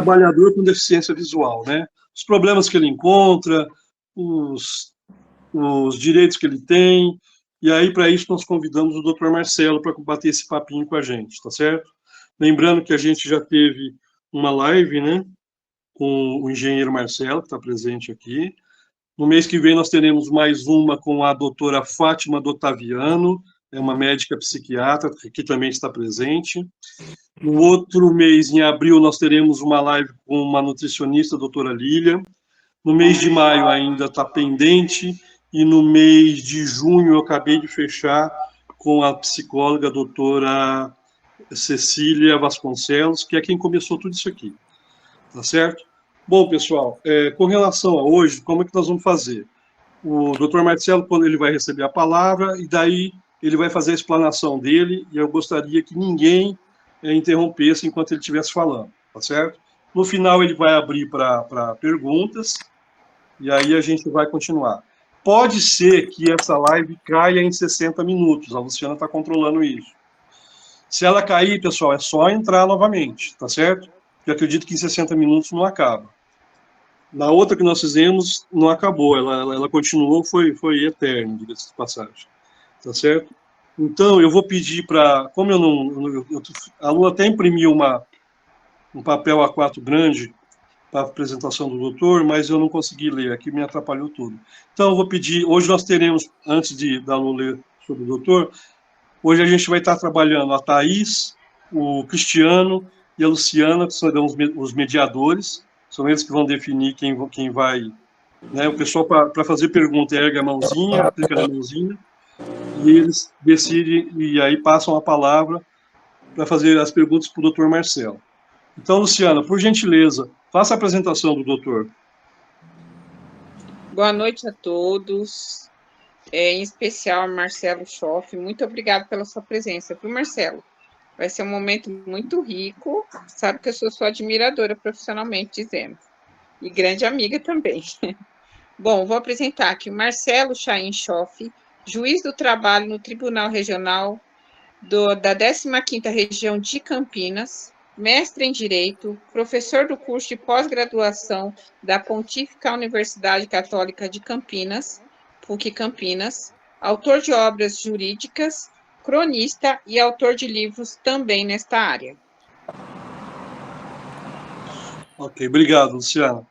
trabalhador com deficiência visual, né? Os problemas que ele encontra, os direitos que ele tem, e aí, para isso, nós convidamos o Dr. Marcelo para bater esse papinho com a gente, tá certo? Lembrando que a gente já teve uma live, né, com o engenheiro Marcelo, que está presente aqui. No mês que vem, nós teremos mais uma com a doutora Fátima Dotaviano, é uma médica psiquiatra, que também está presente. No outro mês, em abril, nós teremos uma live com uma nutricionista, a doutora Lília. No mês de maio ainda está pendente, e no mês de junho eu acabei de fechar com a psicóloga a doutora Cecília Vasconcelos, que é quem começou tudo isso aqui, tá certo? Bom, pessoal, com relação a hoje, como é que nós vamos fazer? O doutor Marcelo, quando ele vai receber a palavra, e daí ele vai fazer a explanação dele, e eu gostaria que ninguém interrompesse enquanto ele estivesse falando, tá certo? No final, ele vai abrir para perguntas, e aí a gente vai continuar. Pode ser que essa live caia em 60 minutos, a Luciana está controlando isso. Se ela cair, pessoal, é só entrar novamente, tá certo? Eu acredito que em 60 minutos não acaba. Na outra que nós fizemos, não acabou, ela continuou, foi eterno, diga-se de passagem, tá certo? Então, eu vou pedir para, como eu não, a Lua até imprimiu um papel A4 grande para a apresentação do doutor, mas eu não consegui ler, aqui me atrapalhou tudo. Então, eu vou pedir, hoje nós teremos, antes da Lu ler sobre o doutor, hoje a gente vai estar trabalhando a Thaís, o Cristiano e a Luciana, que serão os mediadores, são eles que vão definir quem vai, né? O pessoal, para fazer pergunta, ergue a mãozinha, clica na mãozinha, e eles decidem, e aí passam a palavra para fazer as perguntas para o doutor Marcelo. Então, Luciana, por gentileza, faça a apresentação do doutor. Boa noite a todos, em especial Marcelo Schoff, muito obrigado pela sua presença. Viu, Marcelo? Vai ser um momento muito rico, sabe que eu sou sua admiradora profissionalmente dizendo, e grande amiga também. Bom, vou apresentar aqui o Marcelo Chaim Schoff, juiz do trabalho no Tribunal Regional da 15ª Região de Campinas, mestre em Direito, professor do curso de pós-graduação da Pontífica Universidade Católica de Campinas, PUC Campinas, autor de obras jurídicas, cronista e autor de livros também nesta área. Ok, obrigado, Luciana.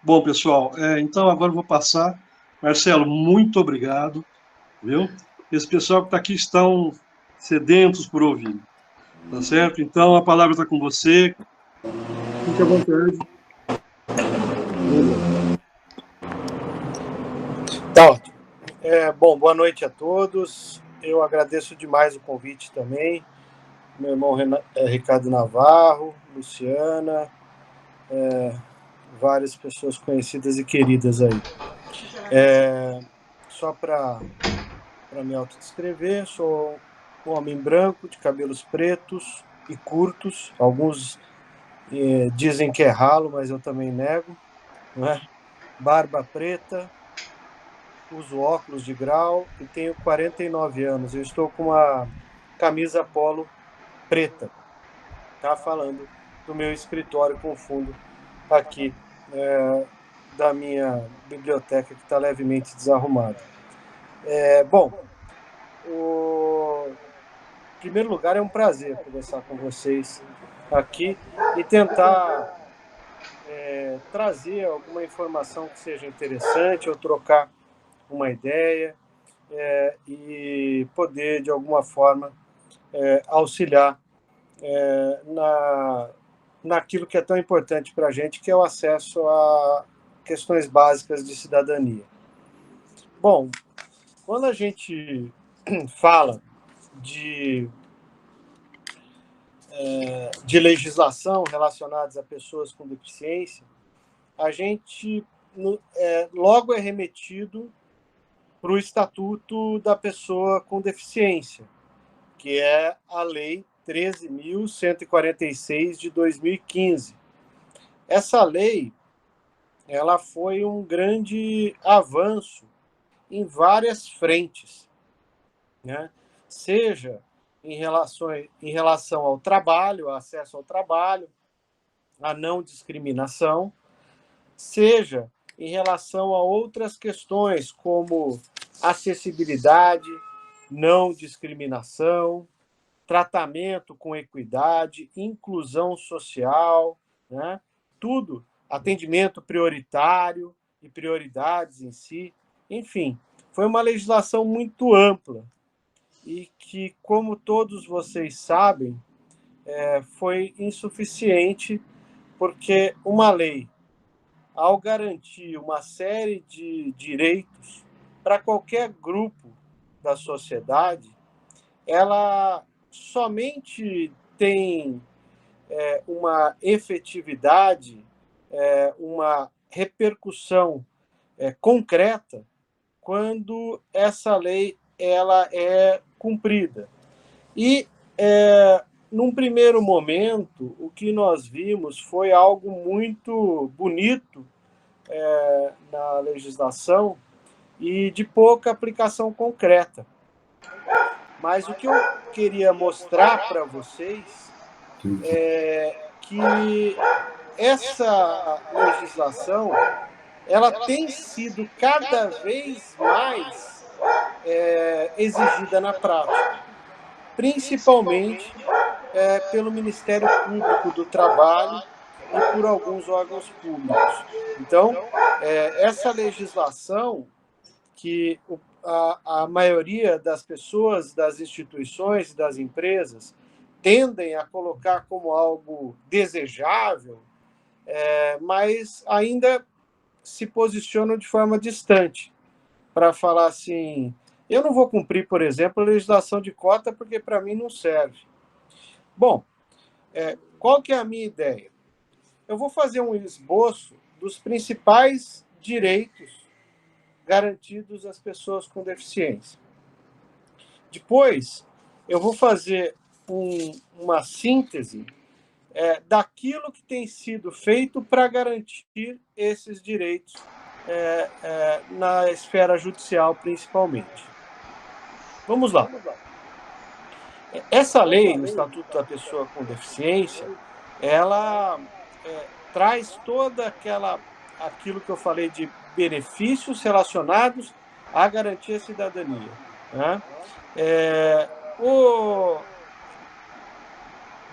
Bom, pessoal, então agora eu vou passar. Marcelo, muito obrigado, viu? Esse pessoal que está aqui estão sedentos por ouvir, tá certo? Então a palavra está com você. Fique à vontade. Tá ótimo. Bom, boa noite a todos. Eu agradeço demais o convite também. Meu irmão Ricardo Navarro, Luciana, várias pessoas conhecidas e queridas aí. Só para me autodescrever, sou um homem branco, de cabelos pretos e curtos. Alguns dizem que é ralo, mas eu também nego, né? Barba preta, uso óculos de grau e tenho 49 anos. Eu estou com uma camisa polo preta, tá? Falando do meu escritório com fundo aqui da minha biblioteca, que está levemente desarrumada. Bom, em primeiro lugar, é um prazer conversar com vocês aqui e tentar trazer alguma informação que seja interessante ou trocar uma ideia e poder, de alguma forma, auxiliar naquilo que é tão importante para a gente, que é o acesso a questões básicas de cidadania. Bom, quando a gente fala de legislação relacionadas a pessoas com deficiência, a gente logo é remetido para o Estatuto da Pessoa com Deficiência, que é a Lei 13.146 de 2015. Essa lei, ela foi um grande avanço em várias frentes, né? Seja em relação ao trabalho, acesso ao trabalho, a não discriminação, seja em relação a outras questões como acessibilidade, não discriminação, tratamento com equidade, inclusão social, né? Tudo, atendimento prioritário e prioridades em si, enfim, foi uma legislação muito ampla e que, como todos vocês sabem, foi insuficiente, porque uma lei, ao garantir uma série de direitos para qualquer grupo da sociedade, ela somente tem uma efetividade, uma repercussão concreta quando essa lei ela é cumprida. E, num primeiro momento, o que nós vimos foi algo muito bonito na legislação e de pouca aplicação concreta. Mas o que eu queria mostrar para vocês é que essa legislação ela tem sido cada vez mais exigida na prática, principalmente pelo Ministério Público do Trabalho e por alguns órgãos públicos. Então, essa legislação que a maioria das pessoas, das instituições e das empresas tendem a colocar como algo desejável, mas ainda se posicionam de forma distante para falar assim, eu não vou cumprir, por exemplo, a legislação de cota porque para mim não serve. Bom, qual que é a minha ideia? Eu vou fazer um esboço dos principais direitos garantidos às pessoas com deficiência. Depois, eu vou fazer uma síntese daquilo que tem sido feito para garantir esses direitos na esfera judicial, principalmente. Vamos lá. Essa lei, o Estatuto da Pessoa com Deficiência, ela traz toda aquilo que eu falei de benefícios relacionados à garantia da cidadania. Né?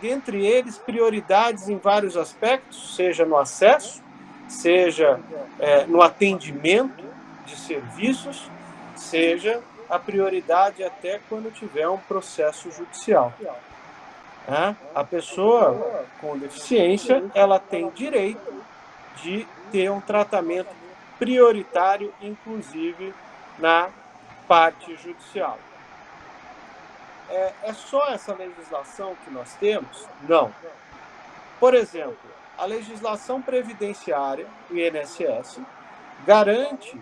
Dentre eles, prioridades em vários aspectos, seja no acesso, seja no atendimento de serviços, seja a prioridade até quando tiver um processo judicial. A pessoa com deficiência, ela tem direito de ter um tratamento prioritário, inclusive na parte judicial. É só essa legislação que nós temos? Não. Por exemplo, a legislação previdenciária, o INSS, garante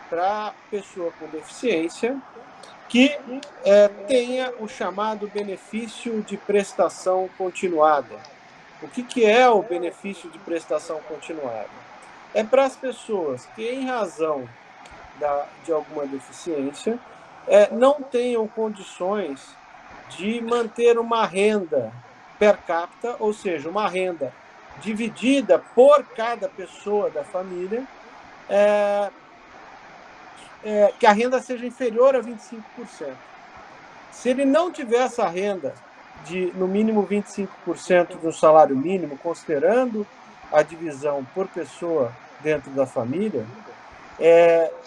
para a pessoa com deficiência que tenha o chamado benefício de prestação continuada. O que é o benefício de prestação continuada? É para as pessoas que, em razão de alguma deficiência, não tenham condições de manter uma renda per capita, ou seja, uma renda dividida por cada pessoa da família, que a renda seja inferior a 25%. Se ele não tiver essa renda de, no mínimo, 25% do salário mínimo, considerando a divisão por pessoa dentro da família,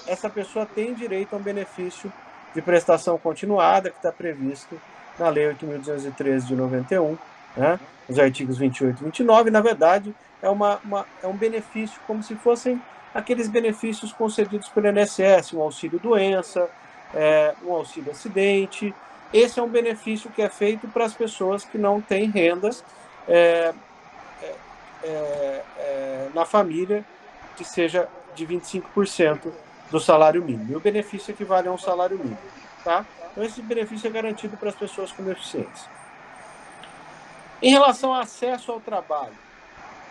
essa pessoa tem direito a um benefício de prestação continuada, que está previsto na Lei 8.213 de 91, né, os artigos 28 e 29, na verdade, é um benefício como se fossem aqueles benefícios concedidos pelo INSS, um auxílio-doença, um auxílio-acidente. Esse é um benefício que é feito para as pessoas que não têm rendas na família que seja de 25% do salário mínimo. E o benefício equivale a um salário mínimo. Tá? Então, esse benefício é garantido para as pessoas com deficiência. Em relação ao acesso ao trabalho,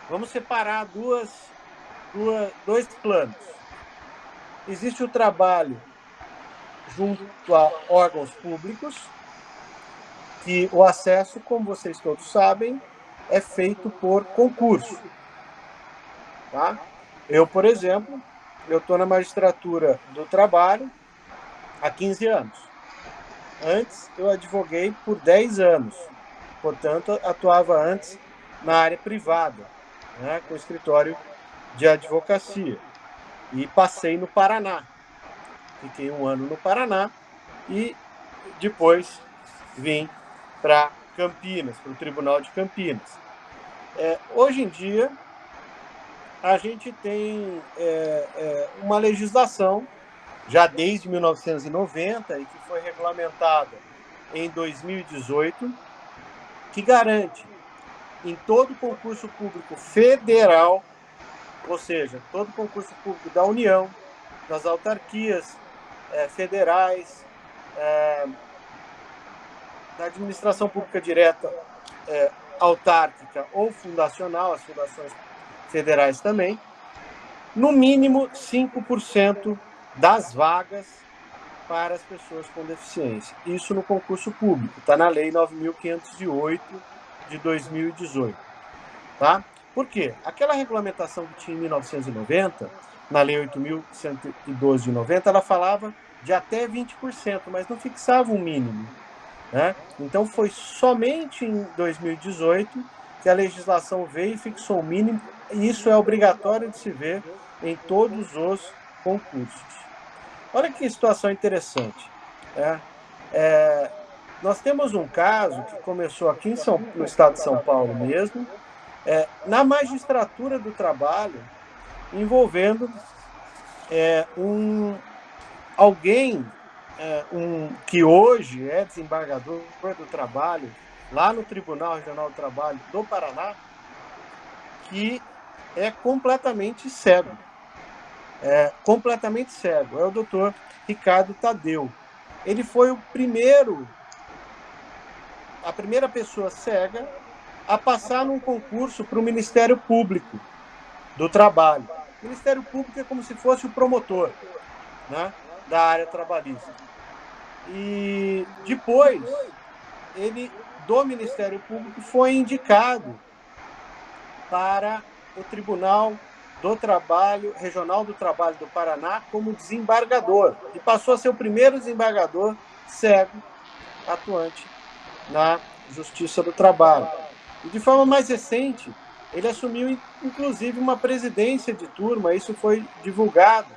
vamos separar dois planos. Existe o trabalho junto a órgãos públicos, que o acesso, como vocês todos sabem, é feito por concurso. Tá? Eu, por exemplo, eu estou na magistratura do trabalho há 15 anos. Antes, eu advoguei por 10 anos. Portanto, atuava antes na área privada, né, com escritório de advocacia. E passei no Paraná. Fiquei 1 ano no Paraná e depois vim para Campinas, para o Tribunal de Campinas. Hoje em dia, a gente tem uma legislação, já desde 1990, e que foi regulamentada em 2018, que garante em todo concurso público federal, ou seja, todo concurso público da União, das autarquias federais, da administração pública direta, autárquica ou fundacional, as fundações federais também, no mínimo 5% das vagas para as pessoas com deficiência. Isso no concurso público, está na Lei 9.508 de 2018. Tá? Por quê? Aquela regulamentação que tinha em 1990, na Lei 8.112 de 90, ela falava de até 20%, mas não fixava um mínimo. Né? Então foi somente em 2018 que a legislação veio e fixou o mínimo, e isso é obrigatório de se ver em todos os concursos. Olha que situação interessante. Nós temos um caso que começou aqui no estado de São Paulo mesmo, na magistratura do trabalho, envolvendo alguém que hoje é desembargador do trabalho, lá no Tribunal Regional do Trabalho do Paraná, que é completamente cego. Completamente cego. É o doutor Ricardo Tadeu. Ele foi a primeira pessoa cega a passar num concurso para o Ministério Público do Trabalho. O Ministério Público é como se fosse o promotor, né, da área trabalhista. E depois, ele, do Ministério Público, foi indicado para o Tribunal do Trabalho, Regional do Trabalho do Paraná, como desembargador. E passou a ser o primeiro desembargador cego atuante na Justiça do Trabalho. E de forma mais recente, ele assumiu, inclusive, uma presidência de turma, isso foi divulgado,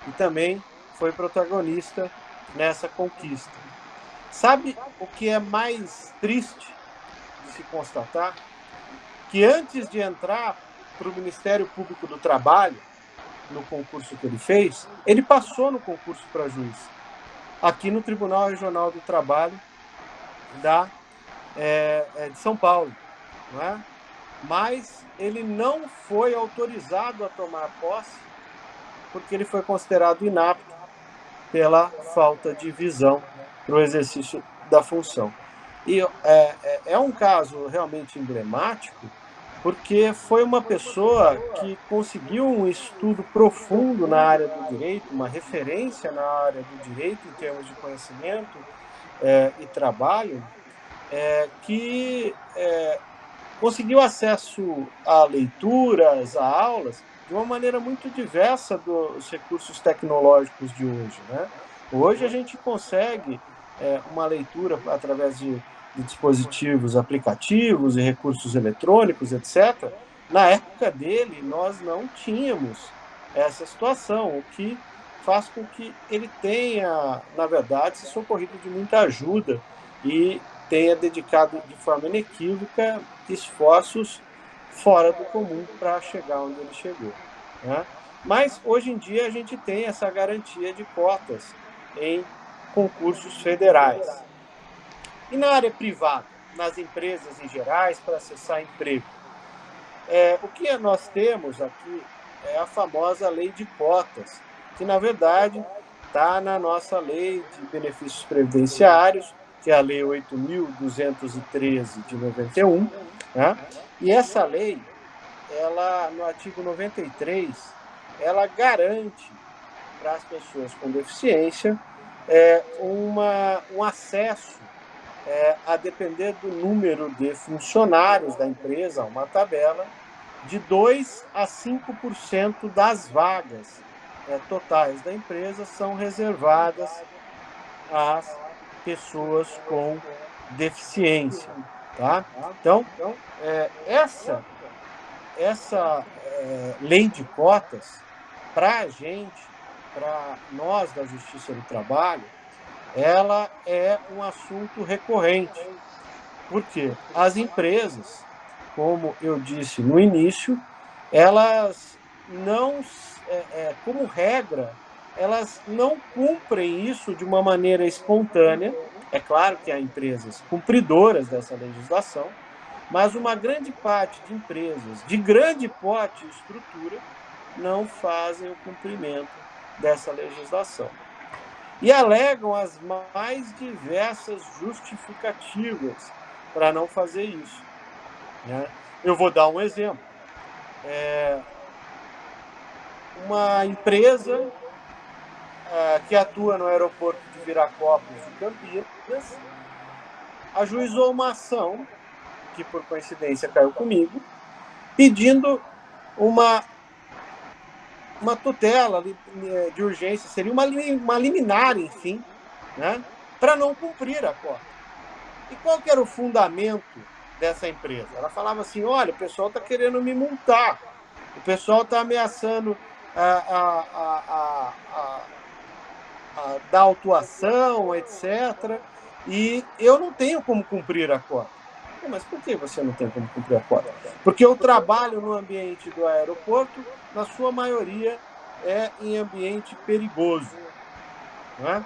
e também foi protagonista nessa conquista. Sabe o que é mais triste de se constatar? Que antes de entrar para o Ministério Público do Trabalho, no concurso que ele fez, ele passou no concurso para juiz, aqui no Tribunal Regional do Trabalho de São Paulo. Não é? Mas ele não foi autorizado a tomar posse porque ele foi considerado inapto pela falta de visão para o exercício da função. E é um caso realmente emblemático, porque foi uma pessoa que conseguiu um estudo profundo na área do direito, uma referência na área do direito em termos de conhecimento e trabalho, que conseguiu acesso a leituras, a aulas, de uma maneira muito diversa dos recursos tecnológicos de hoje. Né? Hoje a gente consegue uma leitura através de dispositivos, aplicativos e recursos eletrônicos, etc. Na época dele, nós não tínhamos essa situação, o que faz com que ele tenha, na verdade, se socorrido de muita ajuda e tenha dedicado de forma inequívoca esforços fora do comum para chegar onde ele chegou. Né? Mas, hoje em dia, a gente tem essa garantia de cotas em concursos federais. E na área privada, nas empresas em gerais, para acessar emprego? O que nós temos aqui é a famosa lei de cotas, que, na verdade, está na nossa lei de benefícios previdenciários, que é a Lei 8.213 de 91, né? E essa lei, ela, no artigo 93, ela garante para as pessoas com deficiência um acesso a depender do número de funcionários da empresa, uma tabela, de 2% a 5% das vagas totais da empresa são reservadas às pessoas com deficiência. Tá? Então, essa lei de cotas, para a gente, para nós da Justiça do Trabalho, ela é um assunto recorrente. Por quê? As empresas, como eu disse no início, elas não, como regra, elas não cumprem isso de uma maneira espontânea. É claro que há empresas cumpridoras dessa legislação, mas uma grande parte de empresas de grande porte e estrutura não fazem o cumprimento dessa legislação. E alegam as mais diversas justificativas para não fazer isso. Né? Eu vou dar um exemplo. Uma empresa que atua no aeroporto de Viracopos de Campinas ajuizou uma ação, que por coincidência caiu comigo, pedindo uma tutela de urgência, seria uma liminar, enfim, né, para não cumprir a cota. E qual que era o fundamento dessa empresa? Ela falava assim, olha, o pessoal está querendo me multar, o pessoal está ameaçando dar autuação, etc., e eu não tenho como cumprir a cota. Mas por que você não tem como cumprir a cota? Porque eu trabalho no ambiente do aeroporto, na sua maioria é em ambiente perigoso, né?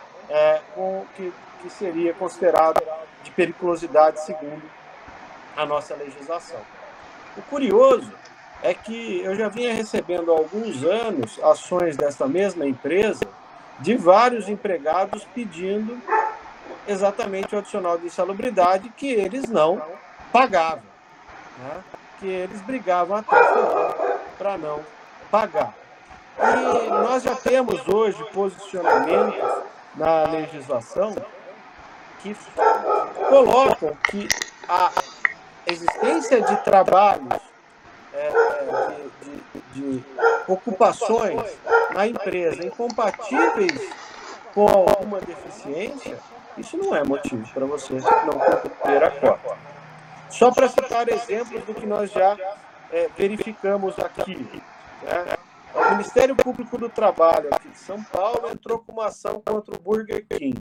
Que seria considerado de periculosidade segundo a nossa legislação. O curioso é que eu já vinha recebendo há alguns anos ações dessa mesma empresa de vários empregados pedindo exatamente o adicional de insalubridade que eles não pagavam, né? Que eles brigavam até o final para não pagar. E nós já temos hoje posicionamentos na legislação que colocam que a existência de trabalhos, de ocupações na empresa incompatíveis com alguma deficiência, isso não é motivo para você não cumprir a cota. Só para citar exemplos do que nós já verificamos aqui. Né? O Ministério Público do Trabalho aqui de São Paulo entrou com uma ação contra o Burger King.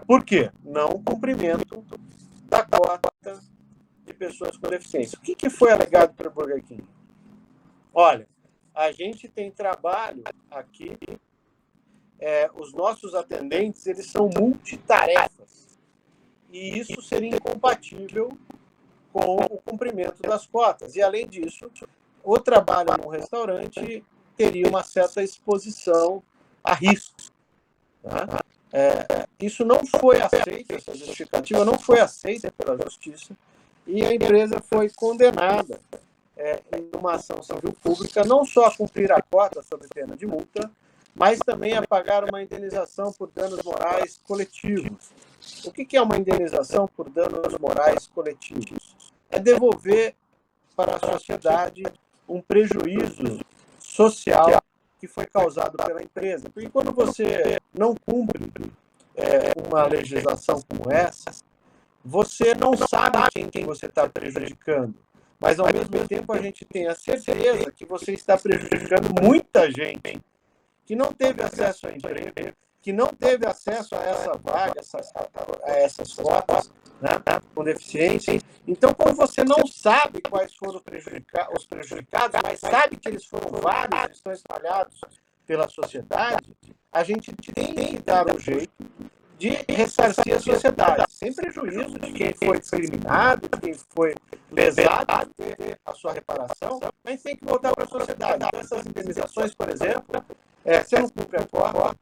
Por quê? Não cumprimento da cota de pessoas com deficiência. O que foi alegado para o Burger King? Olha, a gente tem trabalho aqui, os nossos atendentes, eles são multitarefas. E isso seria incompatível com o cumprimento das cotas. E, além disso, o trabalho no restaurante teria uma certa exposição a riscos. Tá? Isso não foi aceito, essa justificativa não foi aceita pela Justiça, e a empresa foi condenada em uma ação civil pública, não só a cumprir a cota sob pena de multa, mas também a pagar uma indenização por danos morais coletivos. O que é uma indenização por danos morais coletivos? É devolver para a sociedade um prejuízo social que foi causado pela empresa. Porque quando você não cumpre uma legislação como essa, você não sabe quem você está prejudicando. Mas, ao mesmo tempo, a gente tem a certeza que você está prejudicando muita gente que não teve acesso ao emprego, que não teve acesso a essa vaga, a essas cotas, né, com deficiência. Então, como você não sabe quais foram os prejudicados, mas sabe que eles foram vários, eles estão espalhados pela sociedade, a gente tem que dar um jeito de ressarcir a sociedade, sem prejuízo de quem foi discriminado, de quem foi lesado, ter a sua reparação, mas tem que voltar para a sociedade. Então, essas indenizações, por exemplo, se não cumpre a cota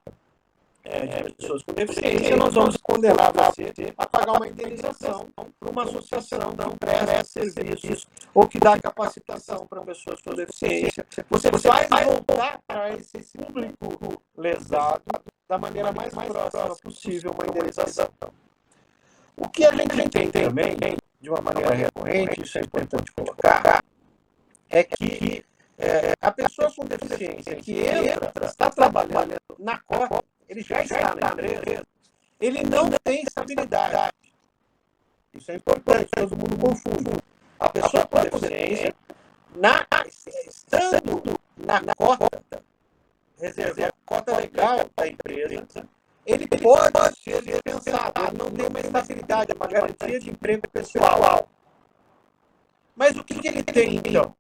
de pessoas com deficiência, nós vamos condenar você a pagar uma indenização para uma associação que presta serviços ou que dá capacitação para pessoas com deficiência. Você vai voltar para esse público lesado da maneira mais próxima possível uma indenização. O que a gente tem também, de uma maneira recorrente, isso é importante colocar, é que a pessoa com deficiência que está trabalhando na cota, ele já está na empresa, ele não tem estabilidade. Isso é importante, todo mundo confunde. A pessoa com deficiência, estando na cota, reserva cota legal da empresa, ele pode ser dispensado, ele não tem uma estabilidade, uma garantia de emprego pessoal. Mas o que ele tem, então?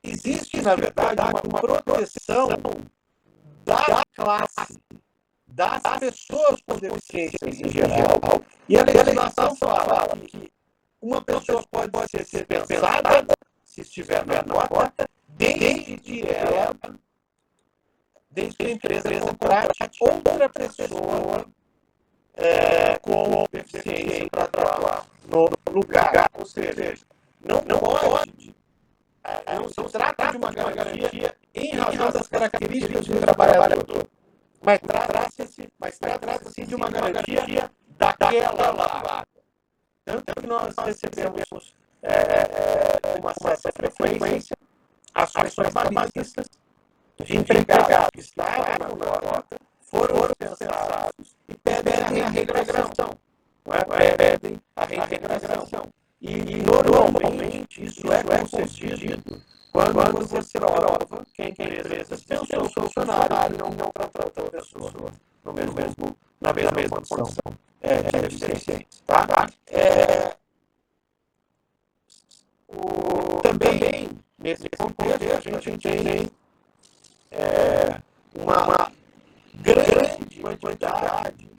Existe, na verdade, uma proteção da classe, das pessoas com deficiências em geral, e a legislação fala que uma pessoa pode ser dispensada, se estiver na cota, desde que a empresa contrate outra pessoa com deficiência para trabalhar no lugar. Ou seja, não pode, não se trata de uma garantia em razão das características do trabalhador, mas trata-se de uma garantia daquela vaga. Tanto que nós recebemos uma certa frequência ações trabalhistas de empregados que estavam na cota, foram dispensados e pedem a reintegração. Pedem a reintegração. E normalmente isso é concedido quando você prova que a empresa dispensou o funcionário e não contratou a pessoa na mesma condição de deficiência. Tá? Também, nesse contexto, a gente tem uma grande quantidade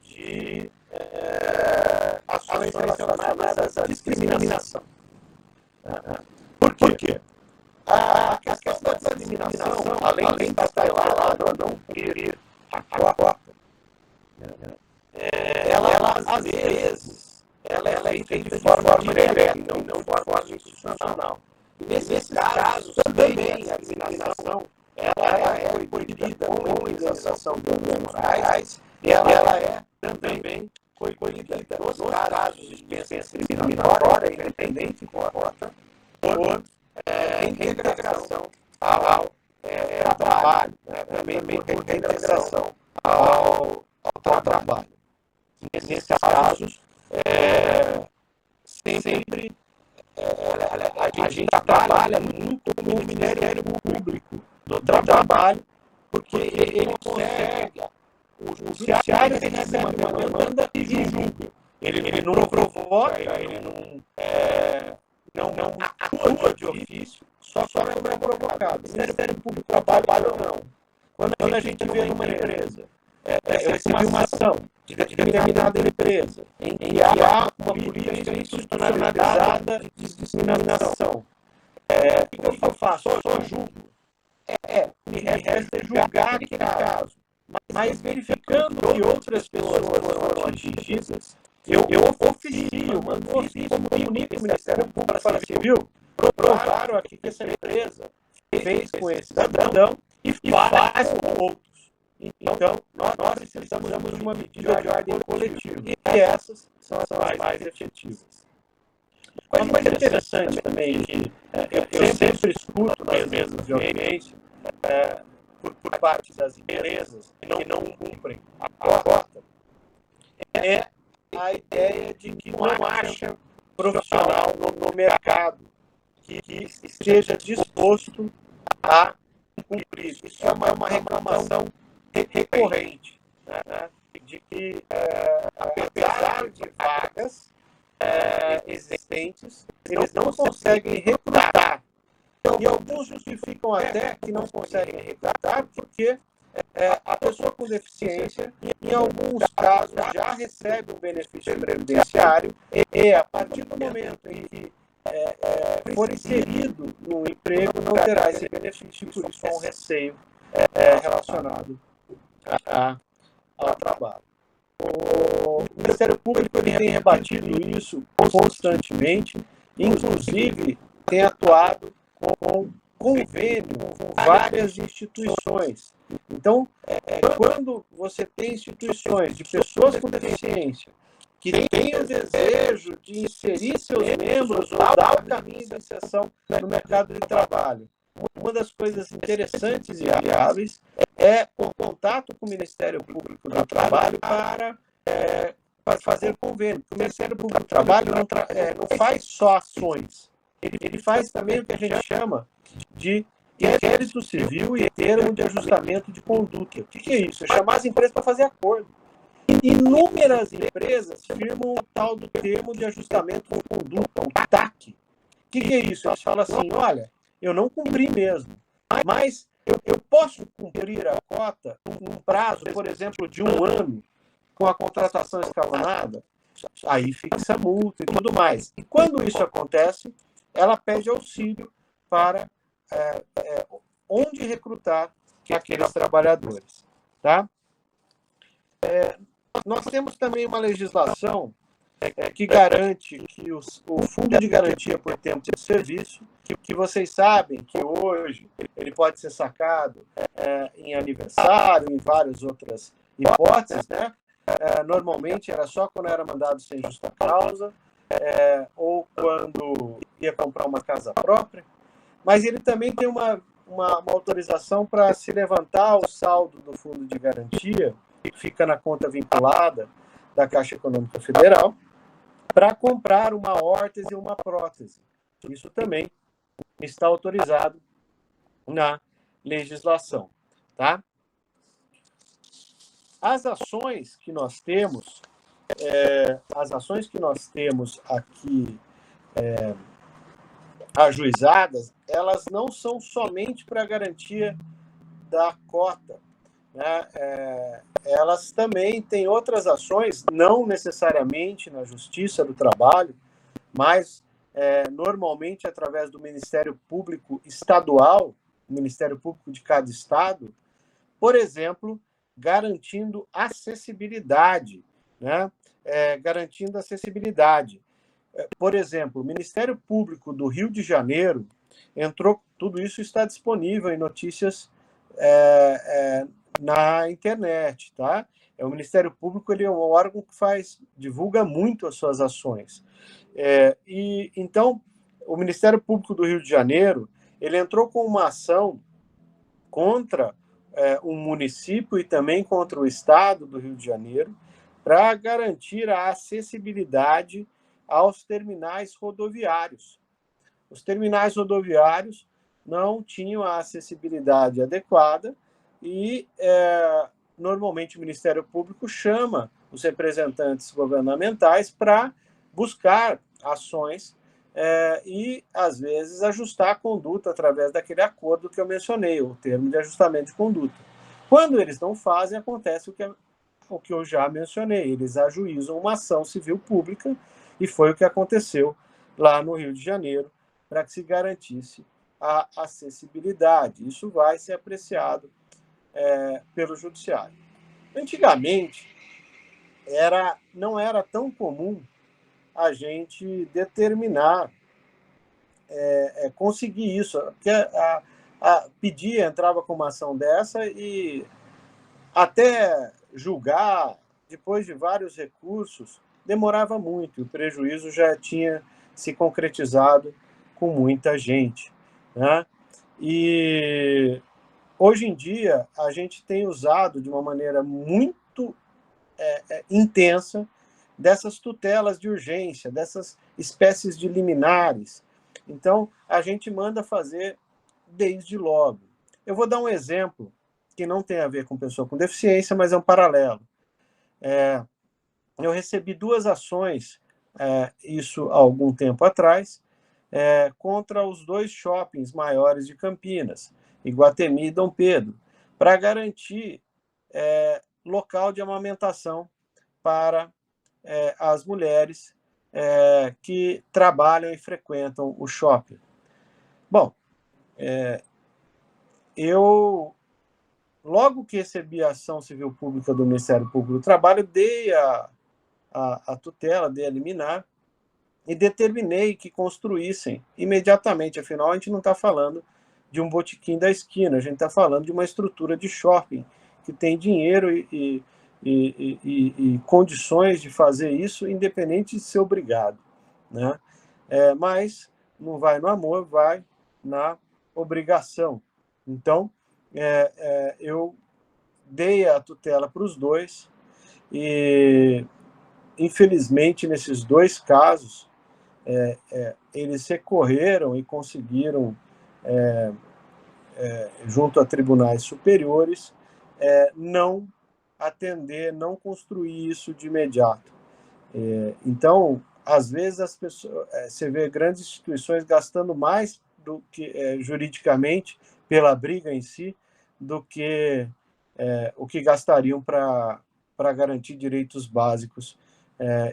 de ações relacionadas à discriminação. Por quê? A questão da discriminação, além de estar lá não querer a cota, ela às vezes é feita de forma direta e não de forma institucional. Nesses casos, também a discriminação ela é coibida com a legislação dos danos morais e ela é também coibida nos casos de dispensa discriminatória, independente com a cota, por reintegração ao trabalho, também por reintegração ao trabalho. Nesses casos, sempre a gente trabalha muito com o Ministério Público do Trabalho, porque ele consegue, o judiciário recebe uma demanda e julga. Ele não provoca, ele não atua de ofício, só quando é provocado. O Ministério Público do Trabalho ou não. Quando a gente vê numa empresa, eu recebi uma ação de determinada empresa em que há uma política institucionalizada de discriminação. O que eu faço? Eu só julgo. Me resta julgar aquele caso. Mas verificando que outras pessoas foram atingidas, eu oficio, mando ofício, comunico o Ministério Público para Civil, provaram aqui que essa empresa fez com esse cidadão e faz com outros. Então, nós precisamos de uma medida de ordem coletiva. E essas são as mais efetivas. Uma coisa interessante também que eu sempre escuto nas mesas de audiência por parte das empresas que não cumprem a cota é a ideia de que não acha profissional no mercado que esteja disposto a cumprir. Isso é uma reclamação recorrente, né? De que, apesar de vagas existentes, eles não conseguem recrutar. E alguns justificam até que não conseguem recrutar porque a pessoa com deficiência, em alguns casos, já recebe um benefício previdenciário e, a partir do momento em que for inserido no emprego, não terá esse benefício, por isso há um receio relacionado ao trabalho. O Ministério Público ele tem rebatido isso constantemente, inclusive tem atuado com convênio com várias instituições. Então, quando você tem instituições de pessoas com deficiência que tem o desejo de inserir seus membros ou dar o caminho de inserção no mercado de trabalho. Uma das coisas interessantes e viáveis é o contato com o Ministério Público do Trabalho para fazer convênio. O Ministério Público do Trabalho não faz só ações, ele faz também o que a gente chama de inquérito civil e termo de ajustamento de conduta. O que é isso? É chamar as empresas para fazer acordo. Inúmeras empresas firmam o tal do termo de ajustamento de conduta, o TAC. O que é isso? Eles falam assim, olha, eu não cumpri mesmo, mas eu posso cumprir a cota num prazo, por exemplo, de 1 ano, com a contratação escalonada? Aí fixa multa e tudo mais. E quando isso acontece, ela pede auxílio para onde recrutar aqueles trabalhadores. Tá? Nós temos também uma legislação que garante que o Fundo de Garantia por Tempo de Serviço, que vocês sabem que hoje ele pode ser sacado em aniversário, em várias outras hipóteses, né? Normalmente era só quando era mandado sem justa causa, ou quando ia comprar uma casa própria, mas ele também tem uma autorização para se levantar o saldo do Fundo de Garantia, que fica na conta vinculada da Caixa Econômica Federal, para comprar uma órtese e uma prótese. Isso também está autorizado na legislação. Tá? As ações que nós temos, aqui ajuizadas, elas não são somente para a garantia da cota, né? Elas também têm outras ações, não necessariamente na Justiça do Trabalho, mas normalmente através do Ministério Público Estadual, Ministério Público de cada estado, por exemplo, garantindo acessibilidade, né? Garantindo acessibilidade. Por exemplo, o Ministério Público do Rio de Janeiro entrou, tudo isso está disponível em notícias na internet, tá? O Ministério Público, ele é um órgão que divulga muito as suas ações. E então, o Ministério Público do Rio de Janeiro, ele entrou com uma ação contra um município e também contra o estado do Rio de Janeiro para garantir a acessibilidade aos terminais rodoviários. Os terminais rodoviários não tinham a acessibilidade adequada e, normalmente, o Ministério Público chama os representantes governamentais para buscar ações e, às vezes, ajustar a conduta através daquele acordo que eu mencionei, o termo de ajustamento de conduta. Quando eles não fazem, acontece o que eu já mencionei, eles ajuizam uma ação civil pública, e foi o que aconteceu lá no Rio de Janeiro, para que se garantisse a acessibilidade. Isso vai ser apreciado pelo Judiciário. Antigamente, não era tão comum a gente determinar, conseguir isso, porque entrava com uma ação dessa e até julgar, depois de vários recursos, demorava muito, e o prejuízo já tinha se concretizado com muita gente, né? E hoje em dia a gente tem usado de uma maneira muito intensa dessas tutelas de urgência, dessas espécies de liminares. Então, a gente manda fazer desde logo. Eu vou dar um exemplo que não tem a ver com pessoa com deficiência, mas é um paralelo. Eu recebi 2 ações, isso há algum tempo atrás, contra os 2 shoppings maiores de Campinas, Iguatemi e Dom Pedro, para garantir local de amamentação para as mulheres que trabalham e frequentam o shopping. Bom, eu, logo que recebi a ação civil pública do Ministério Público do Trabalho, dei a tutela, dei a liminar, e determinei que construíssem imediatamente. Afinal, a gente não está falando de um botequim da esquina, a gente está falando de uma estrutura de shopping que tem dinheiro e e condições de fazer isso, independente de ser obrigado, né? Mas não vai no amor, vai na obrigação. Então, eu dei a tutela para os dois e, infelizmente, nesses dois casos, eles recorreram e conseguiram, junto a tribunais superiores, não atender, não construir isso de imediato. Então, às vezes, as pessoas, você vê grandes instituições gastando mais do que juridicamente pela briga em si do que o que gastariam para garantir direitos básicos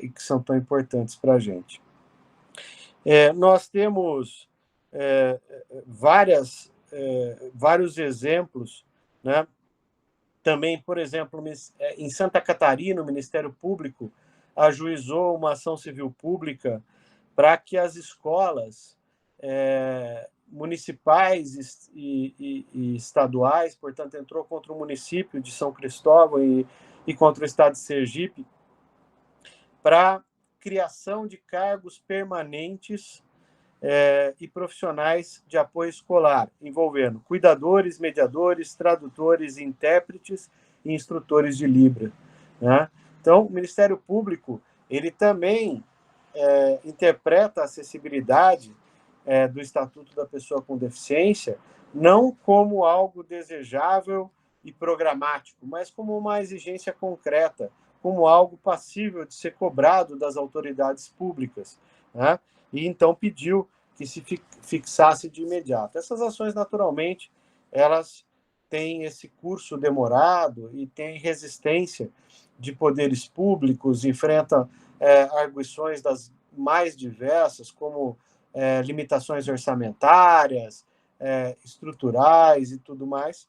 e que são tão importantes para a gente. Nós temos vários exemplos, né? Também, por exemplo, em Santa Catarina, o Ministério Público ajuizou uma ação civil pública para que as escolas municipais e estaduais, portanto, entrou contra o município de São Cristóvão e contra o estado de Sergipe, para criação de cargos permanentes e profissionais de apoio escolar, envolvendo cuidadores, mediadores, tradutores, intérpretes e instrutores de Libra, né? Então, o Ministério Público ele também interpreta a acessibilidade do Estatuto da Pessoa com Deficiência não como algo desejável e programático, mas como uma exigência concreta, como algo passível de ser cobrado das autoridades públicas, né? E então pediu que se fixasse de imediato. Essas ações, naturalmente, elas têm esse curso demorado e têm resistência de poderes públicos, enfrentam arguições das mais diversas, como limitações orçamentárias, estruturais e tudo mais,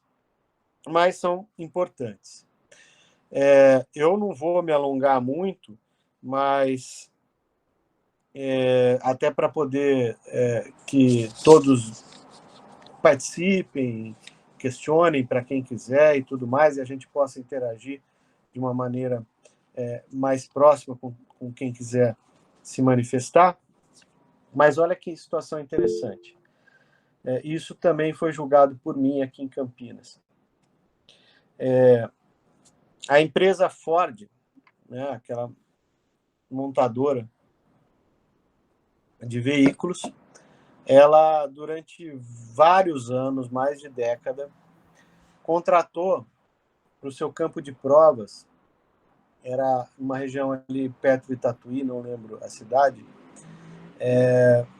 mas são importantes. Eu não vou me alongar muito, mas até para poder que todos participem, questionem para quem quiser e tudo mais, e a gente possa interagir de uma maneira mais próxima com quem quiser se manifestar. Mas olha que situação interessante. Isso também foi julgado por mim aqui em Campinas. A empresa Ford, né, aquela montadora de veículos, ela, durante vários anos, mais de década, contratou para o seu campo de provas, era uma região ali perto de Tatuí, não lembro a cidade,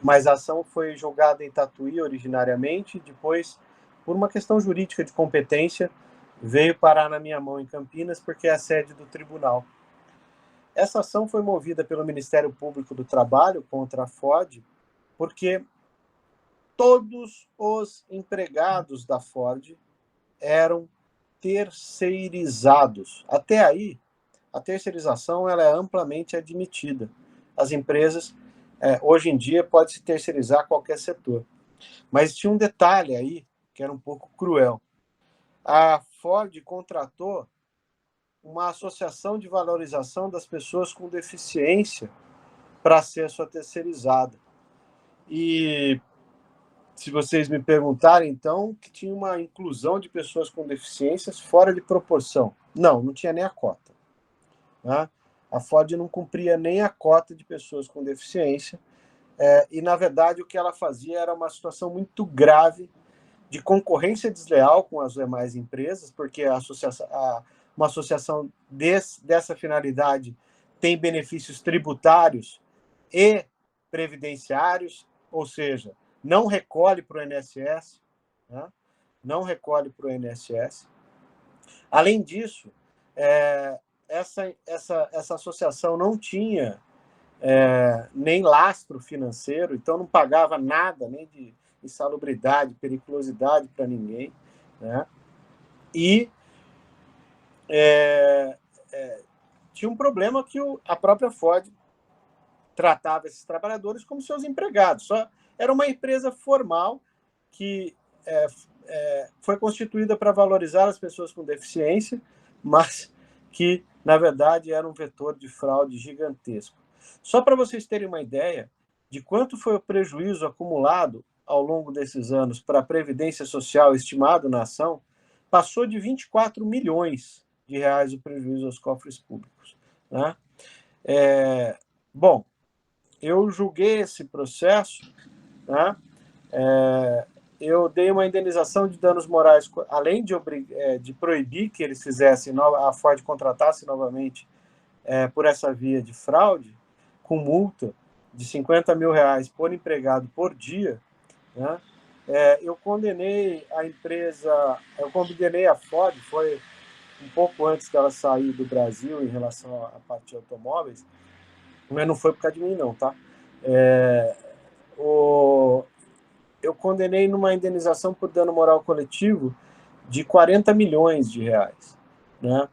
mas a ação foi julgada em Tatuí originariamente, depois, por uma questão jurídica de competência, veio parar na minha mão em Campinas, porque é a sede do tribunal. Essa ação foi movida pelo Ministério Público do Trabalho contra a Ford, porque todos os empregados da Ford eram terceirizados. Até aí, a terceirização ela é amplamente admitida. As empresas, hoje em dia, podem se terceirizar qualquer setor. Mas tinha um detalhe aí que era um pouco cruel. A Ford contratou uma associação de valorização das pessoas com deficiência para ser sua terceirizada. E se vocês me perguntarem, então, que tinha uma inclusão de pessoas com deficiências fora de proporção. Não tinha nem a cota, né? A Ford não cumpria nem a cota de pessoas com deficiência, e, na verdade, o que ela fazia era uma situação muito grave de concorrência desleal com as demais empresas, porque uma associação dessa finalidade tem benefícios tributários e previdenciários, ou seja, não recolhe para o INSS, né? Não recolhe para o INSS. Além disso, essa associação não tinha nem lastro financeiro, então não pagava nada, nem de insalubridade, periculosidade para ninguém, né? E tinha um problema que a própria Ford tratava esses trabalhadores como seus empregados. Só era uma empresa formal que foi constituída para valorizar as pessoas com deficiência, mas que na verdade, era um vetor de fraude gigantesco. Só para vocês terem uma ideia de quanto foi o prejuízo acumulado ao longo desses anos para a Previdência Social estimado na ação, passou de 24 milhões de reais o prejuízo aos cofres públicos. Né? Bom, eu julguei esse processo, né? Eu dei uma indenização de danos morais, além de proibir que eles fizessem, a Ford contratasse novamente por essa via de fraude, com multa de 50 mil reais por empregado por dia, né? Eu condenei a empresa, eu condenei a Ford, foi um pouco antes dela sair do Brasil em relação à parte de automóveis, mas não foi por causa de mim, não, tá? Eu condenei numa indenização por dano moral coletivo de 40 milhões de reais. Né?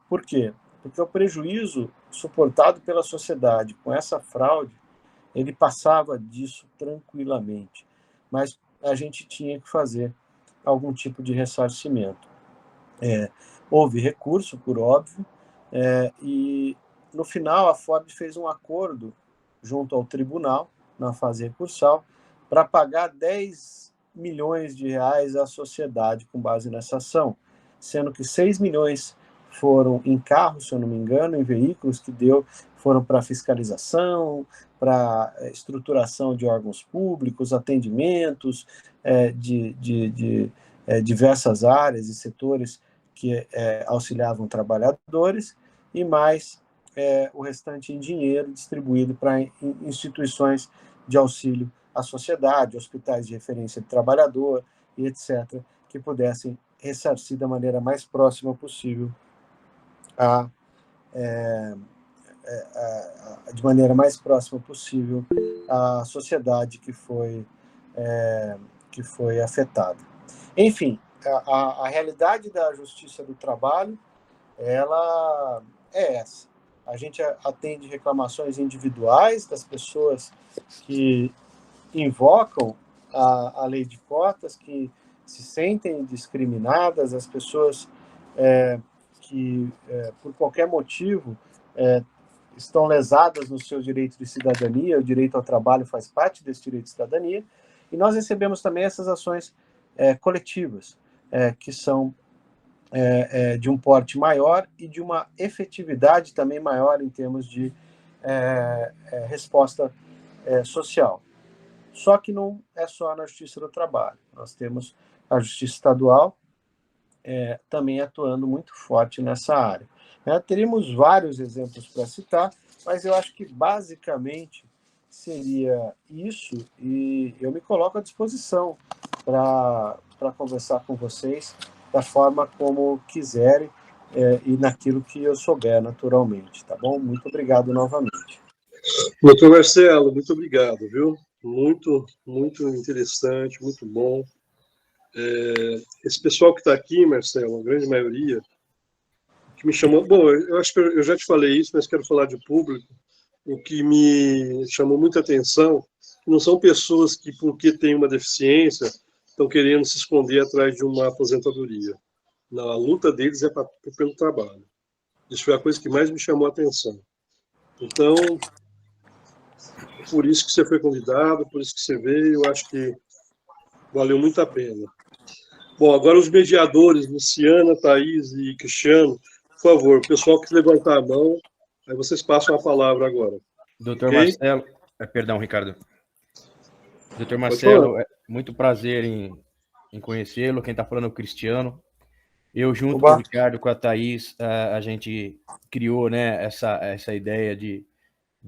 Por quê? Porque o prejuízo suportado pela sociedade com essa fraude, ele passava disso tranquilamente. Mas a gente tinha que fazer algum tipo de ressarcimento. Houve recurso, por óbvio, e no final a Ford fez um acordo junto ao tribunal, na fase recursal, para pagar 10 milhões de reais à sociedade com base nessa ação, sendo que 6 milhões foram em carros, se eu não me engano, em veículos que foram para fiscalização, para estruturação de órgãos públicos, atendimentos de diversas áreas e setores que auxiliavam trabalhadores, e mais o restante em dinheiro distribuído para instituições de auxílio à sociedade, hospitais de referência de trabalhador e etc., que pudessem ressarcir da maneira mais próxima possível de maneira mais próxima possível a sociedade que foi afetada. Enfim, a realidade da justiça do trabalho, ela é essa. A gente atende reclamações individuais das pessoas que invocam a lei de cotas, que se sentem discriminadas, as pessoas que, por qualquer motivo, estão lesadas no seu direito de cidadania, o direito ao trabalho faz parte desse direito de cidadania, e nós recebemos também essas ações coletivas, que são de um porte maior e de uma efetividade também maior em termos de resposta social. Só que não é só na Justiça do Trabalho. Nós temos a Justiça Estadual também atuando muito forte nessa área. Teríamos vários exemplos para citar, mas eu acho que basicamente seria isso, e eu me coloco à disposição para conversar com vocês da forma como quiserem e naquilo que eu souber, naturalmente, tá bom? Muito obrigado novamente. Doutor Marcelo, muito obrigado, viu? Muito, muito interessante, muito bom. Esse pessoal que está aqui, Marcelo, a grande maioria, que me chamou... Bom, eu acho que eu já te falei isso, mas quero falar de público. O que me chamou muita atenção não são pessoas que, porque têm uma deficiência, estão querendo se esconder atrás de uma aposentadoria. Não, a luta deles é pelo trabalho. Isso foi a coisa que mais me chamou a atenção. Então, por isso que você foi convidado, por isso que você veio, eu acho que valeu muito a pena. Bom, agora os mediadores, Luciana, Thaís e Cristiano, por favor, o pessoal que levantar a mão, aí vocês passam a palavra agora. Doutor okay? Marcelo, perdão, Ricardo. Doutor Marcelo, é muito prazer em conhecê-lo. Quem está falando é o Cristiano. Eu, junto com o Ricardo, com a Thaís, a gente criou, né, essa ideia de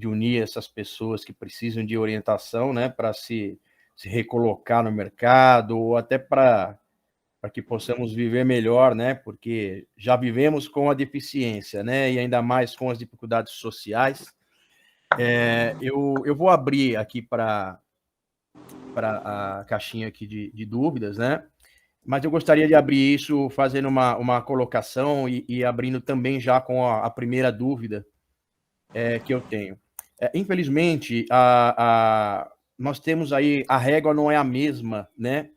unir essas pessoas que precisam de orientação, né, para se recolocar no mercado, ou até para que possamos viver melhor, né, porque já vivemos com a deficiência, né, e ainda mais com as dificuldades sociais. Eu vou abrir aqui para a caixinha aqui de dúvidas, né, mas eu gostaria de abrir isso fazendo uma colocação e abrindo também já com a primeira dúvida que eu tenho. Infelizmente, nós temos aí, a régua não é a mesma, né,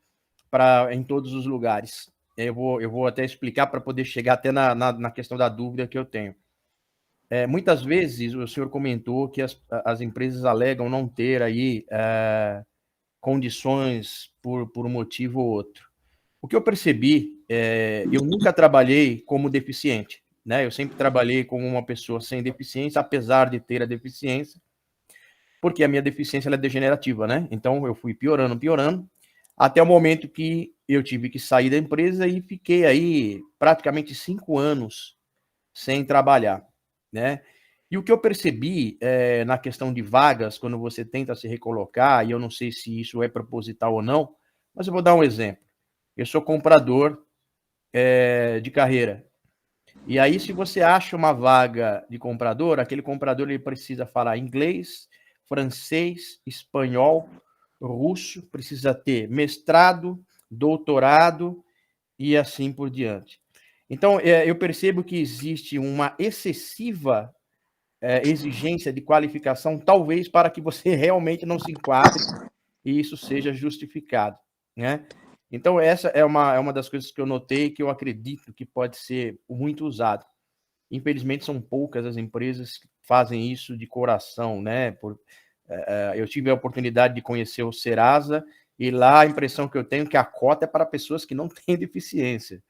em todos os lugares. eu vou até explicar para poder chegar até na questão da dúvida que eu tenho. Muitas vezes o senhor comentou que as empresas alegam não ter aí condições por um motivo ou outro. O que eu percebi, eu nunca trabalhei como deficiente, né? Eu sempre trabalhei como uma pessoa sem deficiência, apesar de ter a deficiência, porque a minha deficiência ela é degenerativa, né? Então eu fui piorando, até o momento que eu tive que sair da empresa e fiquei aí praticamente 5 anos sem trabalhar, né? E o que eu percebi na questão de vagas, quando você tenta se recolocar, e eu não sei se isso é proposital ou não, mas eu vou dar um exemplo. Eu sou comprador de carreira. E aí, se você acha uma vaga de comprador, aquele comprador ele precisa falar inglês, francês, espanhol, russo, precisa ter mestrado, doutorado e assim por diante. Então, eu percebo que existe uma excessiva exigência de qualificação, talvez para que você realmente não se enquadre e isso seja justificado, né? Então, essa é uma das coisas que eu notei que eu acredito que pode ser muito usado. Infelizmente, são poucas as empresas que fazem isso de coração, né? Eu tive a oportunidade de conhecer o Serasa e lá a impressão que eu tenho é que a cota é para pessoas que não têm deficiência.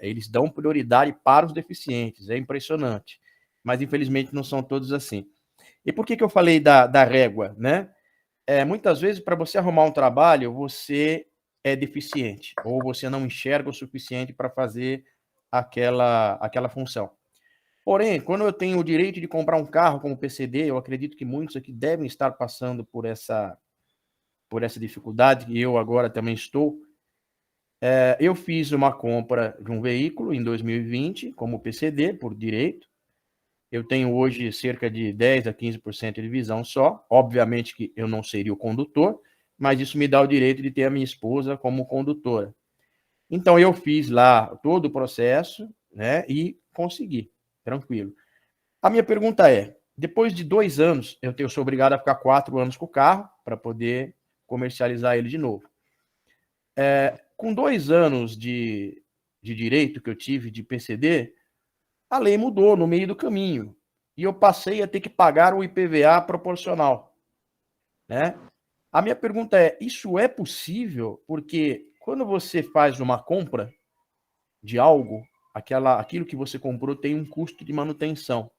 Eles dão prioridade para os deficientes, é impressionante. Mas, infelizmente, não são todos assim. E por que eu falei da régua, né? Muitas vezes, para você arrumar um trabalho, você é deficiente, ou você não enxerga o suficiente para fazer aquela função. Porém, quando eu tenho o direito de comprar um carro como PCD, eu acredito que muitos aqui devem estar passando por essa dificuldade, e eu agora também estou. Eu fiz uma compra de um veículo em 2020, como PCD, por direito. Eu tenho hoje cerca de 10% a 15% de visão só. Obviamente que eu não seria o condutor, mas isso me dá o direito de ter a minha esposa como condutora. Então, eu fiz lá todo o processo, né, e consegui, tranquilo. A minha pergunta é, depois de 2 anos, eu sou obrigado a ficar 4 anos com o carro para poder comercializar ele de novo. Com 2 anos de direito que eu tive de PCD, a lei mudou no meio do caminho e eu passei a ter que pagar o IPVA proporcional, né? A minha pergunta é, isso é possível? Porque quando você faz uma compra de algo, aquilo que você comprou tem um custo de manutenção,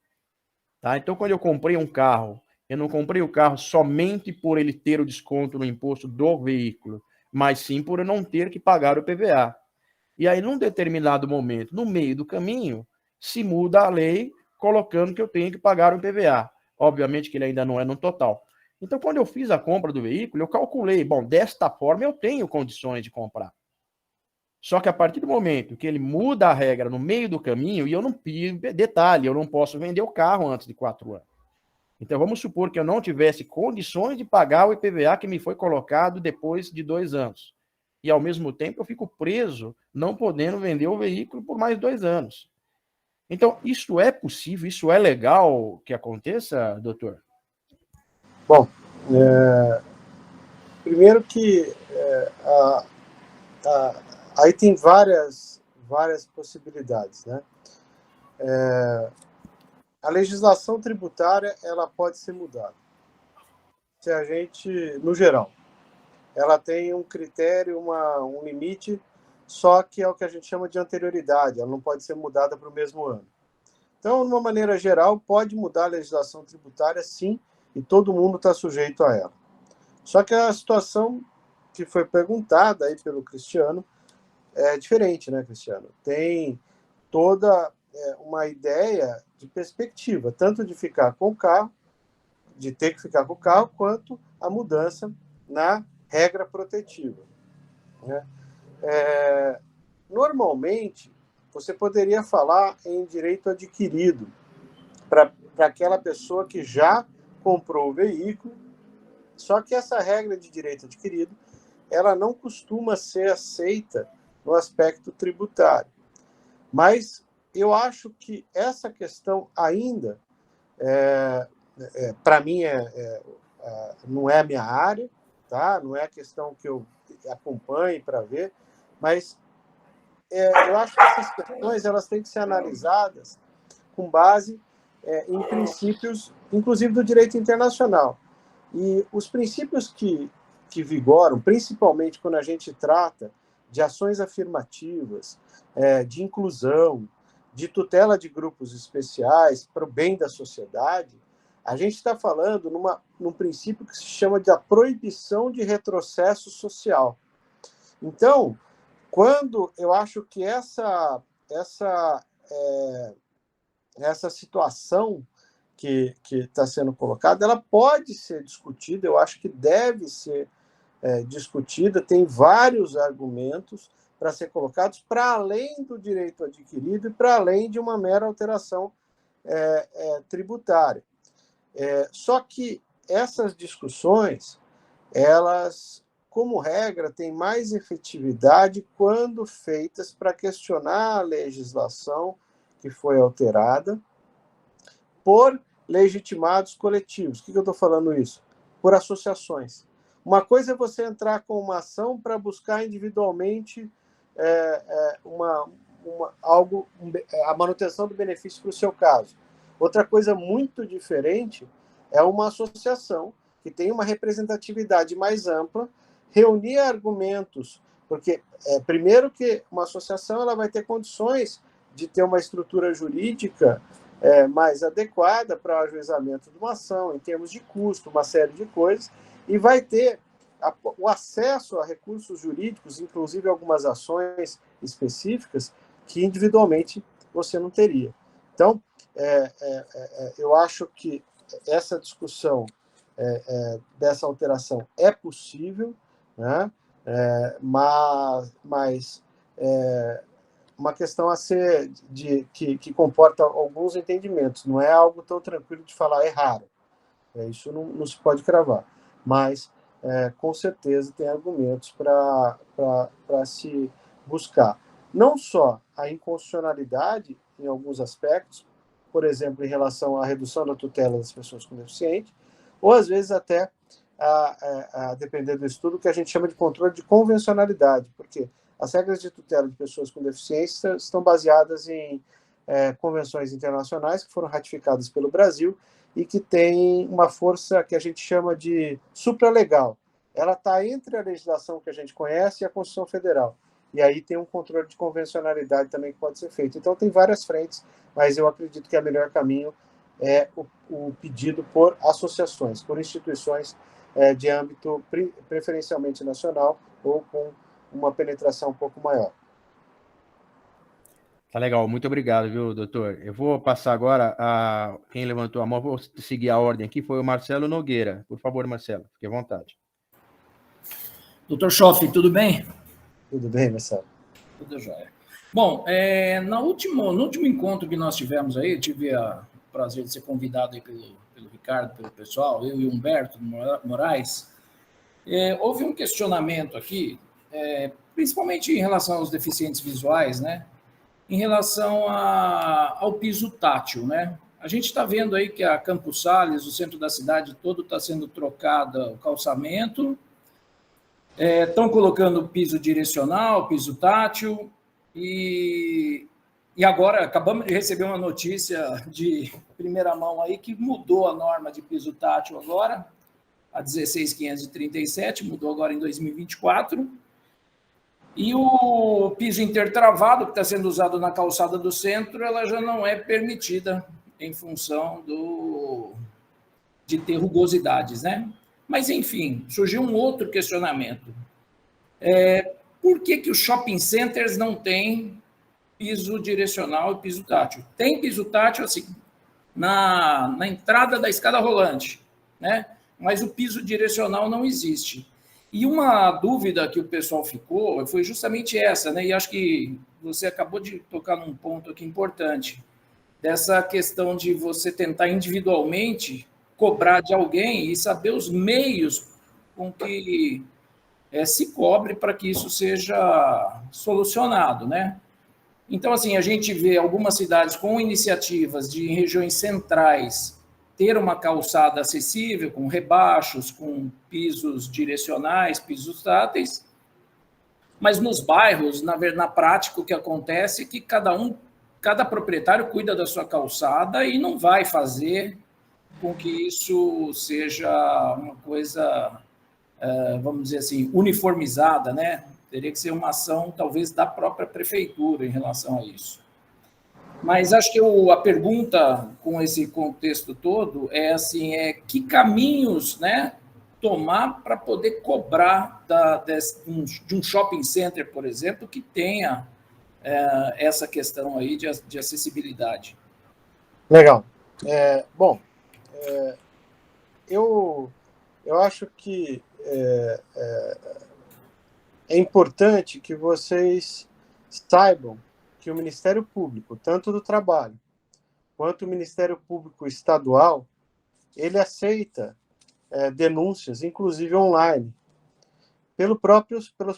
tá? Então, quando eu comprei um carro, eu não comprei o carro somente por ele ter o desconto no imposto do veículo, mas sim por eu não ter que pagar o IPVA. E aí, num determinado momento, no meio do caminho, se muda a lei colocando que eu tenho que pagar o IPVA. Obviamente que ele ainda não é no total. Então, quando eu fiz a compra do veículo, eu calculei, bom, desta forma eu tenho condições de comprar. Só que a partir do momento que ele muda a regra no meio do caminho, e eu não pido detalhe, eu não posso vender o carro antes de 4 anos. Então, vamos supor que eu não tivesse condições de pagar o IPVA que me foi colocado depois de 2 anos. E, ao mesmo tempo, eu fico preso, não podendo vender o veículo por mais 2 anos. Então, isso é possível? Isso é legal que aconteça, doutor? Bom, primeiro que aí tem várias possibilidades, né? A legislação tributária ela pode ser mudada. Se a gente, no geral, ela tem um critério, um limite, só que é o que a gente chama de anterioridade, ela não pode ser mudada para o mesmo ano. Então, de uma maneira geral, pode mudar a legislação tributária, sim, e todo mundo está sujeito a ela. Só que a situação que foi perguntada aí pelo Cristiano é diferente, né, Cristiano? Tem toda uma ideia de perspectiva, tanto de ficar com o carro, de ter que ficar com o carro, quanto a mudança na regra protetiva, né? Normalmente, você poderia falar em direito adquirido para aquela pessoa que já comprou o veículo, só que essa regra de direito adquirido ela não costuma ser aceita no aspecto tributário. Mas eu acho que essa questão ainda, para mim, não é a minha área, tá? Não é a questão que eu acompanhe para ver, mas eu acho que essas questões elas têm que ser analisadas com base em princípios, inclusive do direito internacional. E os princípios que vigoram, principalmente quando a gente trata de ações afirmativas, de inclusão, de tutela de grupos especiais para o bem da sociedade, a gente está falando num princípio que se chama de a proibição de retrocesso social. Então, quando eu acho que essa situação que está sendo colocada, ela pode ser discutida, eu acho que deve ser discutida, tem vários argumentos para ser colocados para além do direito adquirido e para além de uma mera alteração tributária. Só que essas discussões, elas, como regra, têm mais efetividade quando feitas para questionar a legislação que foi alterada por legitimados coletivos. Por que eu estou falando isso? Por associações. Uma coisa é você entrar com uma ação para buscar individualmente a manutenção do benefício para o seu caso. Outra coisa muito diferente é uma associação que tem uma representatividade mais ampla, reunir argumentos, porque, primeiro que uma associação ela vai ter condições de ter uma estrutura jurídica mais adequada para o ajuizamento de uma ação, em termos de custo, uma série de coisas, e vai ter o acesso a recursos jurídicos, inclusive algumas ações específicas, que individualmente você não teria. Então, eu acho que essa discussão dessa alteração é possível, né? Mas uma questão a ser que comporta alguns entendimentos. Não é algo tão tranquilo de falar, é raro. Isso não se pode cravar. Mas, com certeza, tem argumentos para se buscar. Não só a inconstitucionalidade, em alguns aspectos, por exemplo, em relação à redução da tutela das pessoas com deficiência, ou, às vezes, até, a depender do estudo, que a gente chama de controle de convencionalidade, porque as regras de tutela de pessoas com deficiência estão baseadas em convenções internacionais que foram ratificadas pelo Brasil e que têm uma força que a gente chama de supralegal. Ela está entre a legislação que a gente conhece e a Constituição Federal. E aí tem um controle de convencionalidade também que pode ser feito. Então, tem várias frentes, mas eu acredito que o melhor caminho é o pedido por associações, por instituições de âmbito preferencialmente nacional ou com uma penetração um pouco maior. Tá legal, muito obrigado, viu, doutor? Eu vou passar agora a quem levantou a mão, vou seguir a ordem aqui, foi o Marcelo Nogueira. Por favor, Marcelo, fique à vontade. Doutor Schoff, tudo bem? Tudo bem, Marcelo? Tudo jóia. Bom, no último encontro que nós tivemos aí, tive o prazer de ser convidado aí pelo Ricardo, pelo pessoal, eu e o Humberto Moraes, houve um questionamento aqui, principalmente em relação aos deficientes visuais, né? Em relação ao piso tátil, né? A gente está vendo aí que a Campos Sales, o centro da cidade todo, está sendo trocado o calçamento, estão colocando piso direcional, piso tátil, e agora acabamos de receber uma notícia de primeira mão aí que mudou a norma de piso tátil agora, a 16.537, mudou agora em 2024, e o piso intertravado, que está sendo usado na calçada do centro, ela já não é permitida em função de ter rugosidades, né? Mas, enfim, surgiu um outro questionamento. Por que os shopping centers não têm piso direcional e piso tátil? Tem piso tátil, assim, na entrada da escada rolante, né? Mas o piso direcional não existe. E uma dúvida que o pessoal ficou foi justamente essa, né? E acho que você acabou de tocar num ponto aqui importante, dessa questão de você tentar individualmente cobrar de alguém e saber os meios com que se cobre para que isso seja solucionado, né? Então, assim, a gente vê algumas cidades com iniciativas de em regiões centrais ter uma calçada acessível, com rebaixos, com pisos direcionais, pisos táteis, mas nos bairros, na prática, o que acontece é que cada proprietário cuida da sua calçada e não vai fazer com que isso seja uma coisa, vamos dizer assim, uniformizada, né? Teria que ser uma ação, talvez, da própria prefeitura em relação a isso. Mas acho que a pergunta, com esse contexto todo, é assim, que caminhos, né, tomar para poder cobrar de um shopping center, por exemplo, que tenha essa questão aí de acessibilidade. Legal. Bom, eu acho que é importante que vocês saibam que o Ministério Público, tanto do Trabalho quanto o Ministério Público Estadual, ele aceita denúncias, inclusive online, pelos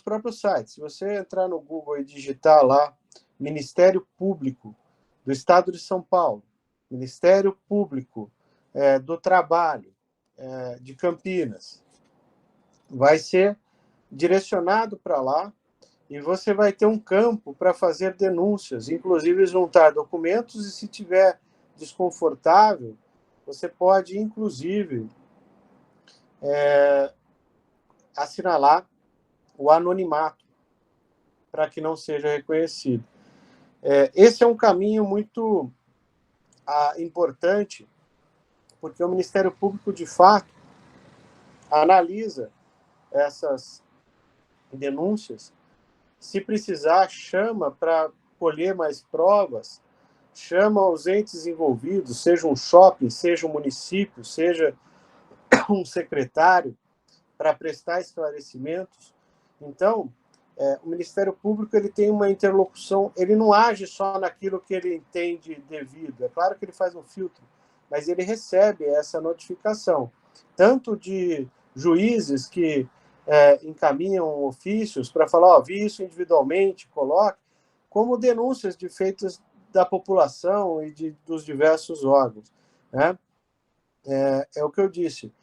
próprios sites. Se você entrar no Google e digitar lá Ministério Público do Estado de São Paulo, Ministério Público do Trabalho de Campinas, vai ser direcionado para lá e você vai ter um campo para fazer denúncias, inclusive juntar documentos, e se tiver desconfortável, você pode, inclusive, assinalar o anonimato para que não seja reconhecido. Esse é um caminho muito importante, porque o Ministério Público, de fato, analisa essas denúncias. Se precisar, chama para colher mais provas, chama os entes envolvidos, seja um shopping, seja um município, seja um secretário, para prestar esclarecimentos. Então, o Ministério Público ele tem uma interlocução, ele não age só naquilo que ele entende devido. É claro que ele faz um filtro, mas ele recebe essa notificação, tanto de juízes que encaminham ofícios para falar, vi isso individualmente, coloque, como denúncias de feitos da população e dos diversos órgãos, né? É o que eu disse.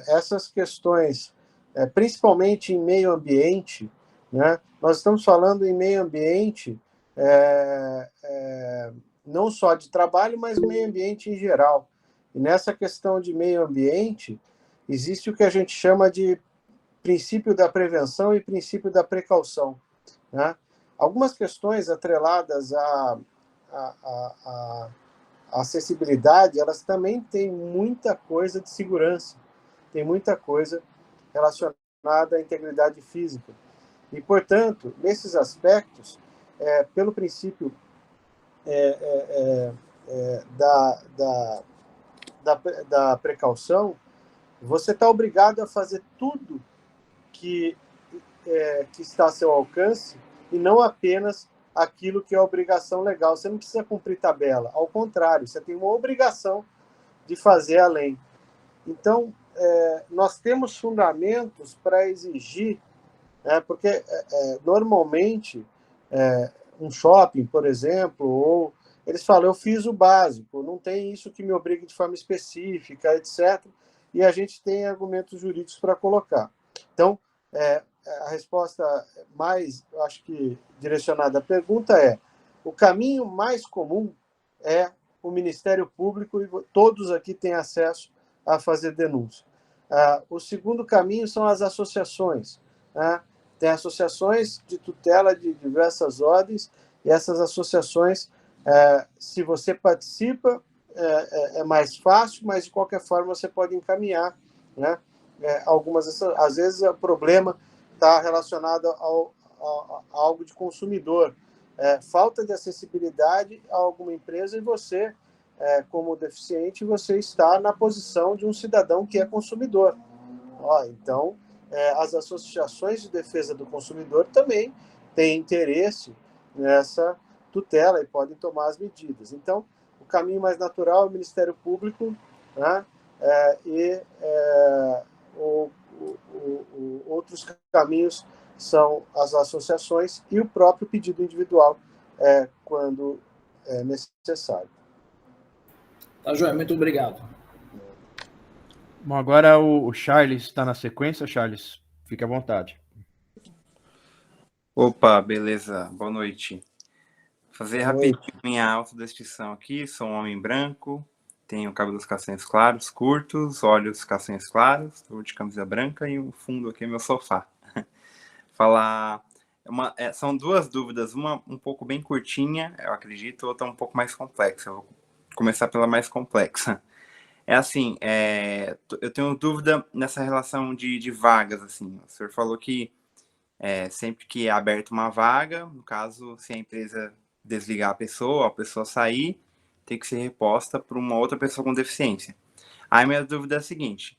Essas questões, principalmente em meio ambiente, né? Nós estamos falando em meio ambiente não só de trabalho, mas meio ambiente em geral. E nessa questão de meio ambiente, existe o que a gente chama de princípio da prevenção e princípio da precaução, né? Algumas questões atreladas à acessibilidade, elas também têm muita coisa de segurança, tem muita coisa relacionada à integridade física. E, portanto, nesses aspectos, pelo princípio da precaução, você está obrigado a fazer tudo que está a seu alcance e não apenas aquilo que é obrigação legal. Você não precisa cumprir tabela, ao contrário, você tem uma obrigação de fazer além. Então, nós temos fundamentos para exigir, porque normalmente um shopping, por exemplo, ou eles falam, eu fiz o básico, não tem isso que me obrigue de forma específica, etc. E a gente tem argumentos jurídicos para colocar. Então, a resposta mais, acho que direcionada à pergunta o caminho mais comum é o Ministério Público, e todos aqui têm acesso a fazer denúncia. O segundo caminho são as associações, né? Tem associações de tutela de diversas ordens, e essas associações, se você participa, é mais fácil, mas de qualquer forma você pode encaminhar, né? Às vezes o problema está relacionado a algo de consumidor, falta de acessibilidade a alguma empresa, e você, como deficiente, você está na posição de um cidadão que é consumidor. Então, as associações de defesa do consumidor também têm interesse nessa tutela e podem tomar as medidas. Então, o caminho mais natural é o Ministério Público, né? Outros caminhos são as associações e o próprio pedido individual, quando é necessário. Tá, joia, muito obrigado. Bom, agora o Charles está na sequência. Charles, fique à vontade. Opa, beleza. Boa noite. Vou fazer Oi. rapidinho minha autodescrição aqui. Sou um homem branco, tenho cabelos castanhos claros, curtos, olhos castanhos claros, estou de camisa branca e o fundo aqui é meu sofá. Falar... são duas dúvidas, uma um pouco bem curtinha, eu acredito, outra um pouco mais complexa. Eu vou começar pela mais complexa. É assim, eu tenho dúvida nessa relação de vagas, assim. O senhor falou que sempre que é aberta uma vaga, no caso, se a empresa desligar a pessoa sair, tem que ser reposta por uma outra pessoa com deficiência. Aí minha dúvida é a seguinte,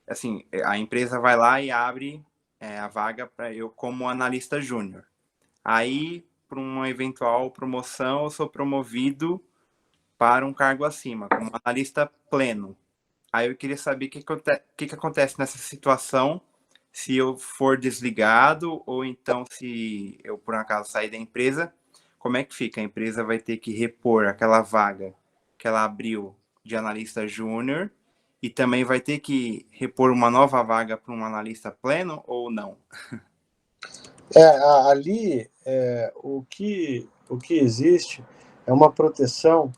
assim, a empresa vai lá e abre a vaga para eu como analista júnior. Aí, por uma eventual promoção, eu sou promovido para um cargo acima, como analista pleno. Aí eu queria saber o que acontece nessa situação, se eu for desligado ou então se eu, por um acaso, sair da empresa, como é que fica? A empresa vai ter que repor aquela vaga que ela abriu de analista júnior e também vai ter que repor uma nova vaga para um analista pleno ou não? Ali, o que existe é uma proteção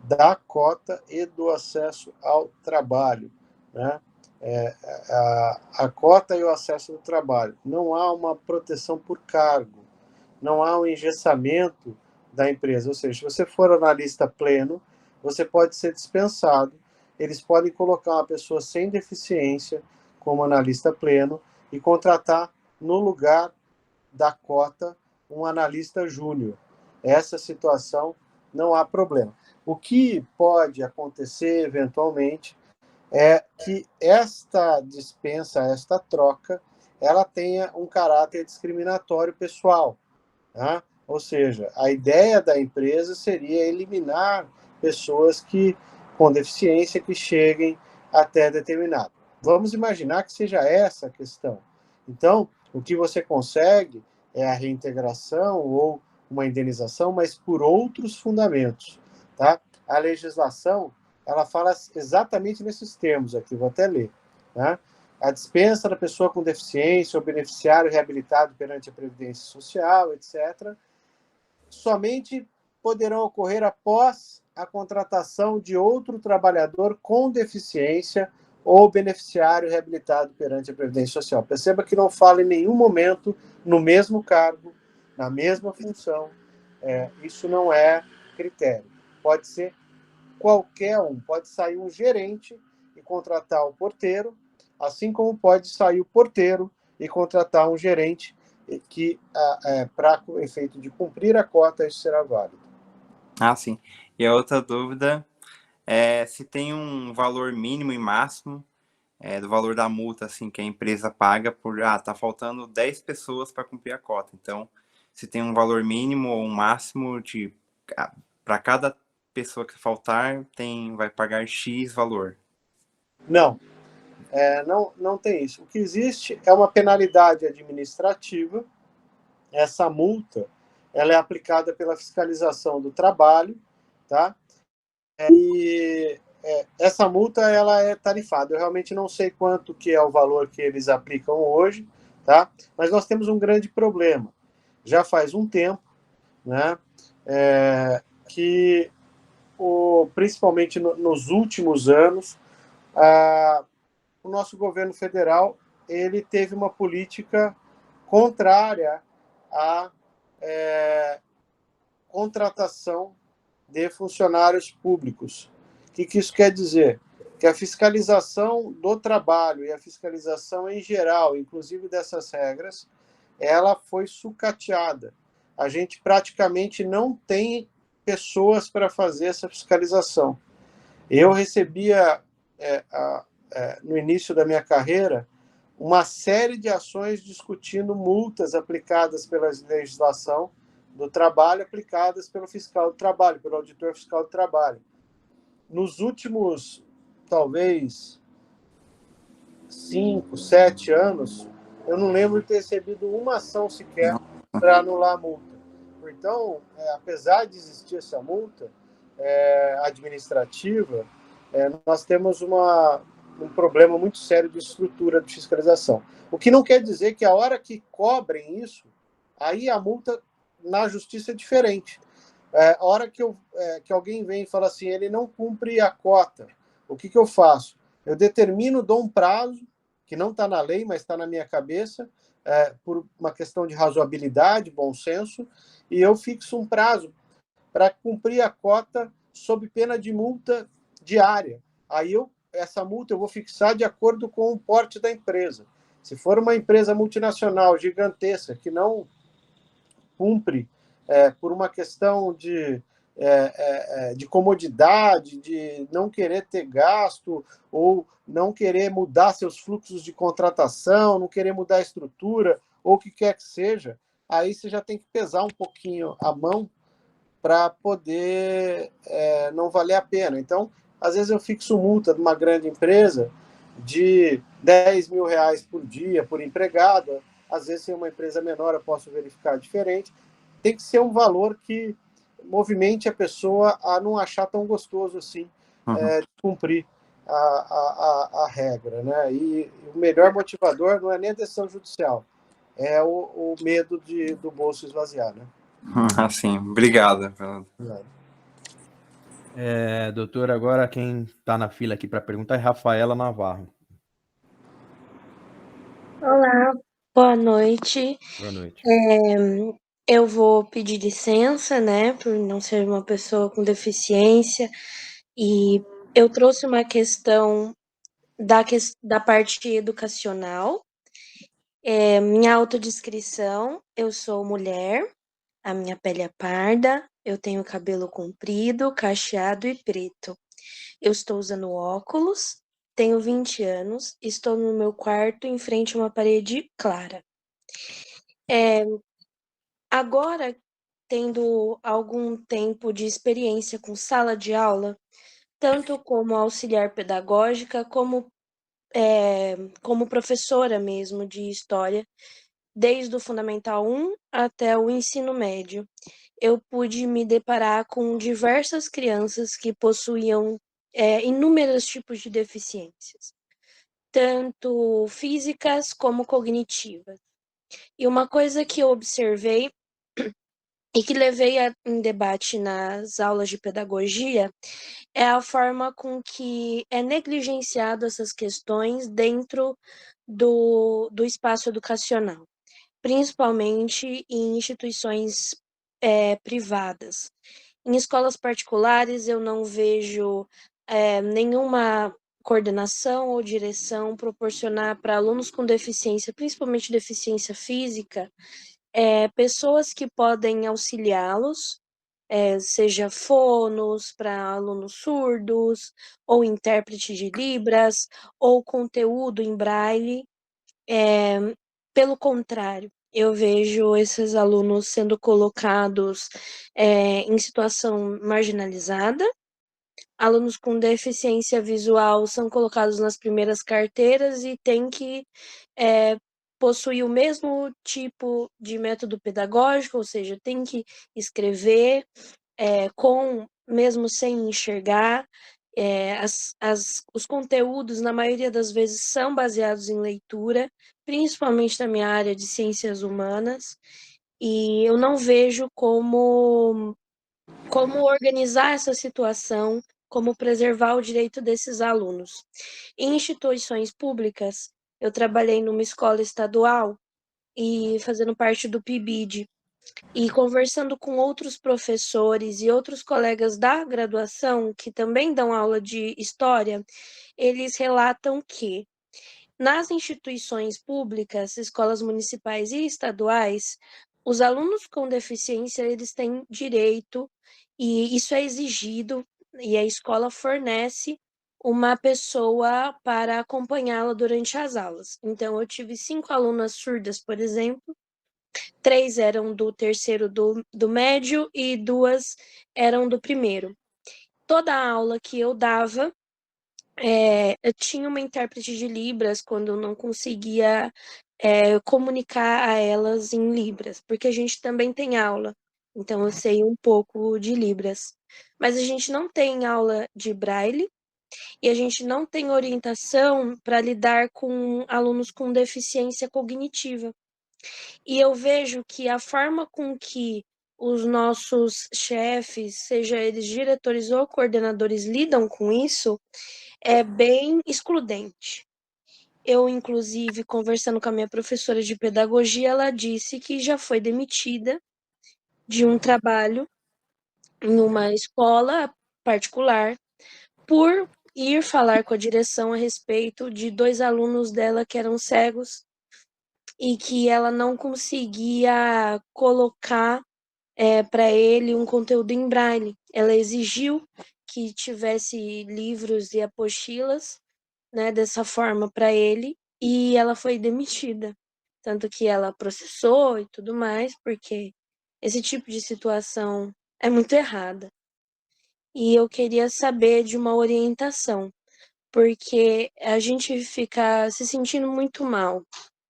da cota e do acesso ao trabalho, né? A cota e o acesso ao trabalho. Não há uma proteção por cargo, não há um engessamento da empresa. Ou seja, se você for analista pleno, você pode ser dispensado. Eles podem colocar uma pessoa sem deficiência como analista pleno e contratar no lugar da cota um analista júnior. Essa situação não há problema. O que pode acontecer eventualmente é que esta dispensa, esta troca, ela tenha um caráter discriminatório pessoal, tá? Ou seja, a ideia da empresa seria eliminar pessoas com deficiência que cheguem até determinado. Vamos imaginar que seja essa a questão. Então, o que você consegue é a reintegração ou uma indenização, mas por outros fundamentos, tá? A legislação, ela fala exatamente nesses termos aqui, vou até ler, tá? A dispensa da pessoa com deficiência ou beneficiário reabilitado perante a Previdência Social, etc., somente poderão ocorrer após a contratação de outro trabalhador com deficiência ou beneficiário reabilitado perante a Previdência Social. Perceba que não fala em nenhum momento no mesmo cargo, na mesma função. Isso não é critério. Pode ser qualquer um. Pode sair um gerente e contratar o porteiro, assim como pode sair o porteiro e contratar um gerente que, para efeito de cumprir a cota, isso será válido. Ah, sim. E a outra dúvida é se tem um valor mínimo e máximo do valor da multa assim, que a empresa paga por, tá faltando 10 pessoas para cumprir a cota. Então, se tem um valor mínimo ou um máximo de para cada pessoa que faltar, vai pagar X valor. Não, não tem isso. O que existe é uma penalidade administrativa. Essa multa, ela é aplicada pela fiscalização do trabalho, tá? E essa multa, ela é tarifada. Eu realmente não sei quanto que é o valor que eles aplicam hoje, tá? Mas nós temos um grande problema. Já faz um tempo, né? Que principalmente nos últimos anos, o nosso governo federal ele teve uma política contrária à contratação de funcionários públicos. O que isso quer dizer? Que a fiscalização do trabalho e a fiscalização em geral, inclusive dessas regras, ela foi sucateada. A gente praticamente não tem pessoas para fazer essa fiscalização. Eu recebia, no início da minha carreira, uma série de ações discutindo multas aplicadas pela legislação do trabalho, aplicadas pelo fiscal do trabalho, pelo auditor fiscal do trabalho. Nos últimos, talvez, 5, 7 anos, eu não lembro de ter recebido uma ação sequer para anular a multa. Então, apesar de existir essa multa administrativa, nós temos um problema muito sério de estrutura de fiscalização. O que não quer dizer que a hora que cobrem isso, Aí a multa na justiça é diferente. A hora que alguém vem e fala assim, ele não cumpre a cota, o que eu faço? Eu determino, dou um prazo, que não está na lei, mas está na minha cabeça, por uma questão de razoabilidade, bom senso, e eu fixo um prazo para cumprir a cota sob pena de multa diária. Aí essa multa eu vou fixar de acordo com o porte da empresa. Se for uma empresa multinacional gigantesca que não cumpre por uma questão de comodidade, de não querer ter gasto ou não querer mudar seus fluxos de contratação, não querer mudar a estrutura ou o que quer que seja, aí você já tem que pesar um pouquinho a mão para poder não valer a pena. Então, às vezes eu fixo multa de uma grande empresa de R$10.000 por dia, por empregado. Às vezes, em uma empresa menor, eu posso verificar diferente. Tem que ser um valor que movimente a pessoa a não achar tão gostoso assim de cumprir a regra. Né? E o melhor motivador não é nem a decisão judicial, é o medo do bolso esvaziar. Né? Assim, obrigado. Doutor, agora quem está na fila aqui para perguntar é Rafaela Navarro. Olá, boa noite. Boa noite. Eu vou pedir licença, né, por não ser uma pessoa com deficiência, e eu trouxe uma questão da parte educacional. Minha autodescrição: eu sou mulher, a minha pele é parda, eu tenho cabelo comprido, cacheado e preto. Eu estou usando óculos, tenho 20 anos, estou no meu quarto em frente a uma parede clara. Agora, tendo algum tempo de experiência com sala de aula, tanto como auxiliar pedagógica, como professora mesmo de história, desde o Fundamental 1 até o ensino médio, eu pude me deparar com diversas crianças que possuíam inúmeros tipos de deficiências, tanto físicas como cognitivas. E uma coisa que eu observei e que levei em debate nas aulas de pedagogia é a forma com que é negligenciado essas questões dentro do espaço educacional, principalmente em instituições privadas. Em escolas particulares, eu não vejo nenhuma coordenação ou direção proporcionar para alunos com deficiência, principalmente deficiência física, pessoas que podem auxiliá-los, seja fonos para alunos surdos, ou intérprete de Libras, ou conteúdo em braille. Pelo contrário, eu vejo esses alunos sendo colocados em situação marginalizada. Alunos com deficiência visual são colocados nas primeiras carteiras e têm que possuir o mesmo tipo de método pedagógico, ou seja, tem que escrever mesmo sem enxergar. Os conteúdos, na maioria das vezes, são baseados em leitura, principalmente na minha área de ciências humanas, e eu não vejo como organizar essa situação, como preservar o direito desses alunos. Em instituições públicas, eu trabalhei numa escola estadual e fazendo parte do PIBID, e conversando com outros professores e outros colegas da graduação que também dão aula de história, eles relatam que nas instituições públicas, escolas municipais e estaduais, os alunos com deficiência, eles têm direito, e isso é exigido, e a escola fornece uma pessoa para acompanhá-la durante as aulas. Então, eu tive 5 alunas surdas, por exemplo, 3 eram do terceiro do médio e 2 eram do primeiro. Toda a aula que eu dava, eu tinha uma intérprete de Libras quando eu não conseguia comunicar a elas em Libras, porque a gente também tem aula, então eu sei um pouco de Libras. Mas a gente não tem aula de Braille e a gente não tem orientação para lidar com alunos com deficiência cognitiva. E eu vejo que a forma com que os nossos chefes, seja eles diretores ou coordenadores, lidam com isso é bem excludente. Eu, inclusive, conversando com a minha professora de pedagogia, ela disse que já foi demitida de um trabalho em uma escola particular por ir falar com a direção a respeito de 2 alunos dela que eram cegos e que ela não conseguia colocar para ele um conteúdo em braille. Ela exigiu que tivesse livros e apostilas, né, dessa forma para ele, e ela foi demitida. Tanto que ela processou e tudo mais, porque esse tipo de situação é muito errada. E eu queria saber de uma orientação, porque a gente fica se sentindo muito mal,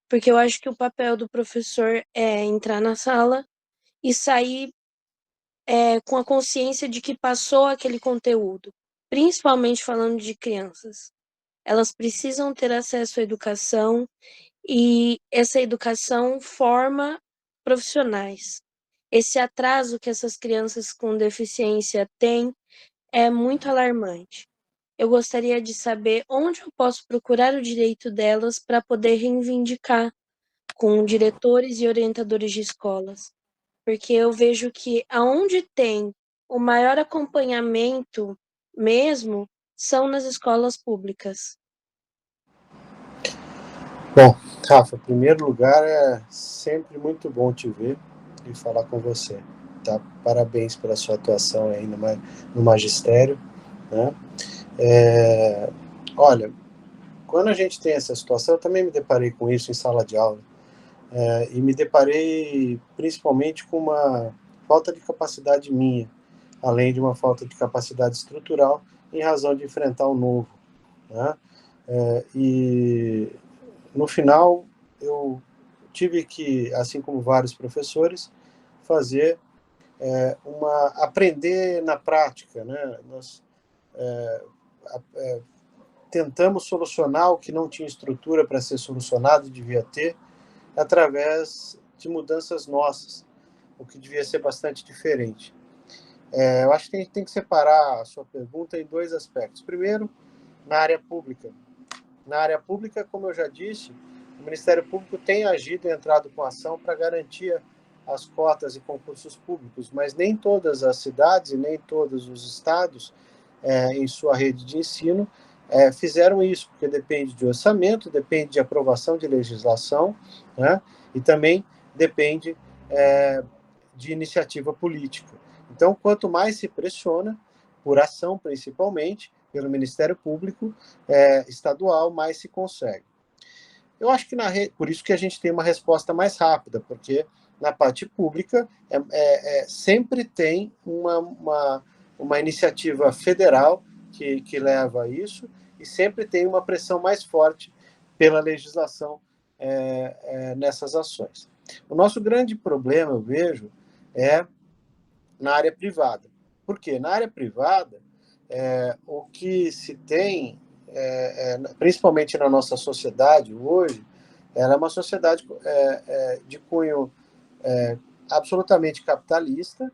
porque eu acho que o papel do professor é entrar na sala e sair com a consciência de que passou aquele conteúdo, principalmente falando de crianças. Elas precisam ter acesso à educação e essa educação forma profissionais. Esse atraso que essas crianças com deficiência têm é muito alarmante. Eu gostaria de saber onde eu posso procurar o direito delas para poder reivindicar com diretores e orientadores de escolas. Porque eu vejo que aonde tem o maior acompanhamento mesmo são nas escolas públicas. Bom, Rafa, em primeiro lugar, é sempre muito bom te ver e falar com você. Tá? Parabéns pela sua atuação aí no magistério. Né? Olha, quando a gente tem essa situação, eu também me deparei com isso em sala de aula. E me deparei principalmente com uma falta de capacidade minha, além de uma falta de capacidade estrutural em razão de enfrentar o novo. Né? E no final eu tive que, assim como vários professores, fazer aprender na prática, né? Nós tentamos solucionar o que não tinha estrutura para ser solucionado, devia ter, através de mudanças nossas, o que devia ser bastante diferente. Eu acho que a gente tem que separar a sua pergunta em 2 aspectos. Primeiro, na área pública. Na área pública, como eu já disse, o Ministério Público tem agido e entrado com ação para garantir as cotas e concursos públicos, mas nem todas as cidades e nem todos os estados, em sua rede de ensino, fizeram isso, porque depende de orçamento, depende de aprovação de legislação, né? E também depende de iniciativa política. Então, quanto mais se pressiona, por ação principalmente, pelo Ministério Público estadual, mais se consegue. Eu acho que por isso que a gente tem uma resposta mais rápida, porque na parte pública sempre tem uma iniciativa federal que leva a isso e sempre tem uma pressão mais forte pela legislação nessas ações. O nosso grande problema, eu vejo, é na área privada. Por quê? Na área privada, o que se tem, principalmente na nossa sociedade hoje, ela é uma sociedade de cunho absolutamente capitalista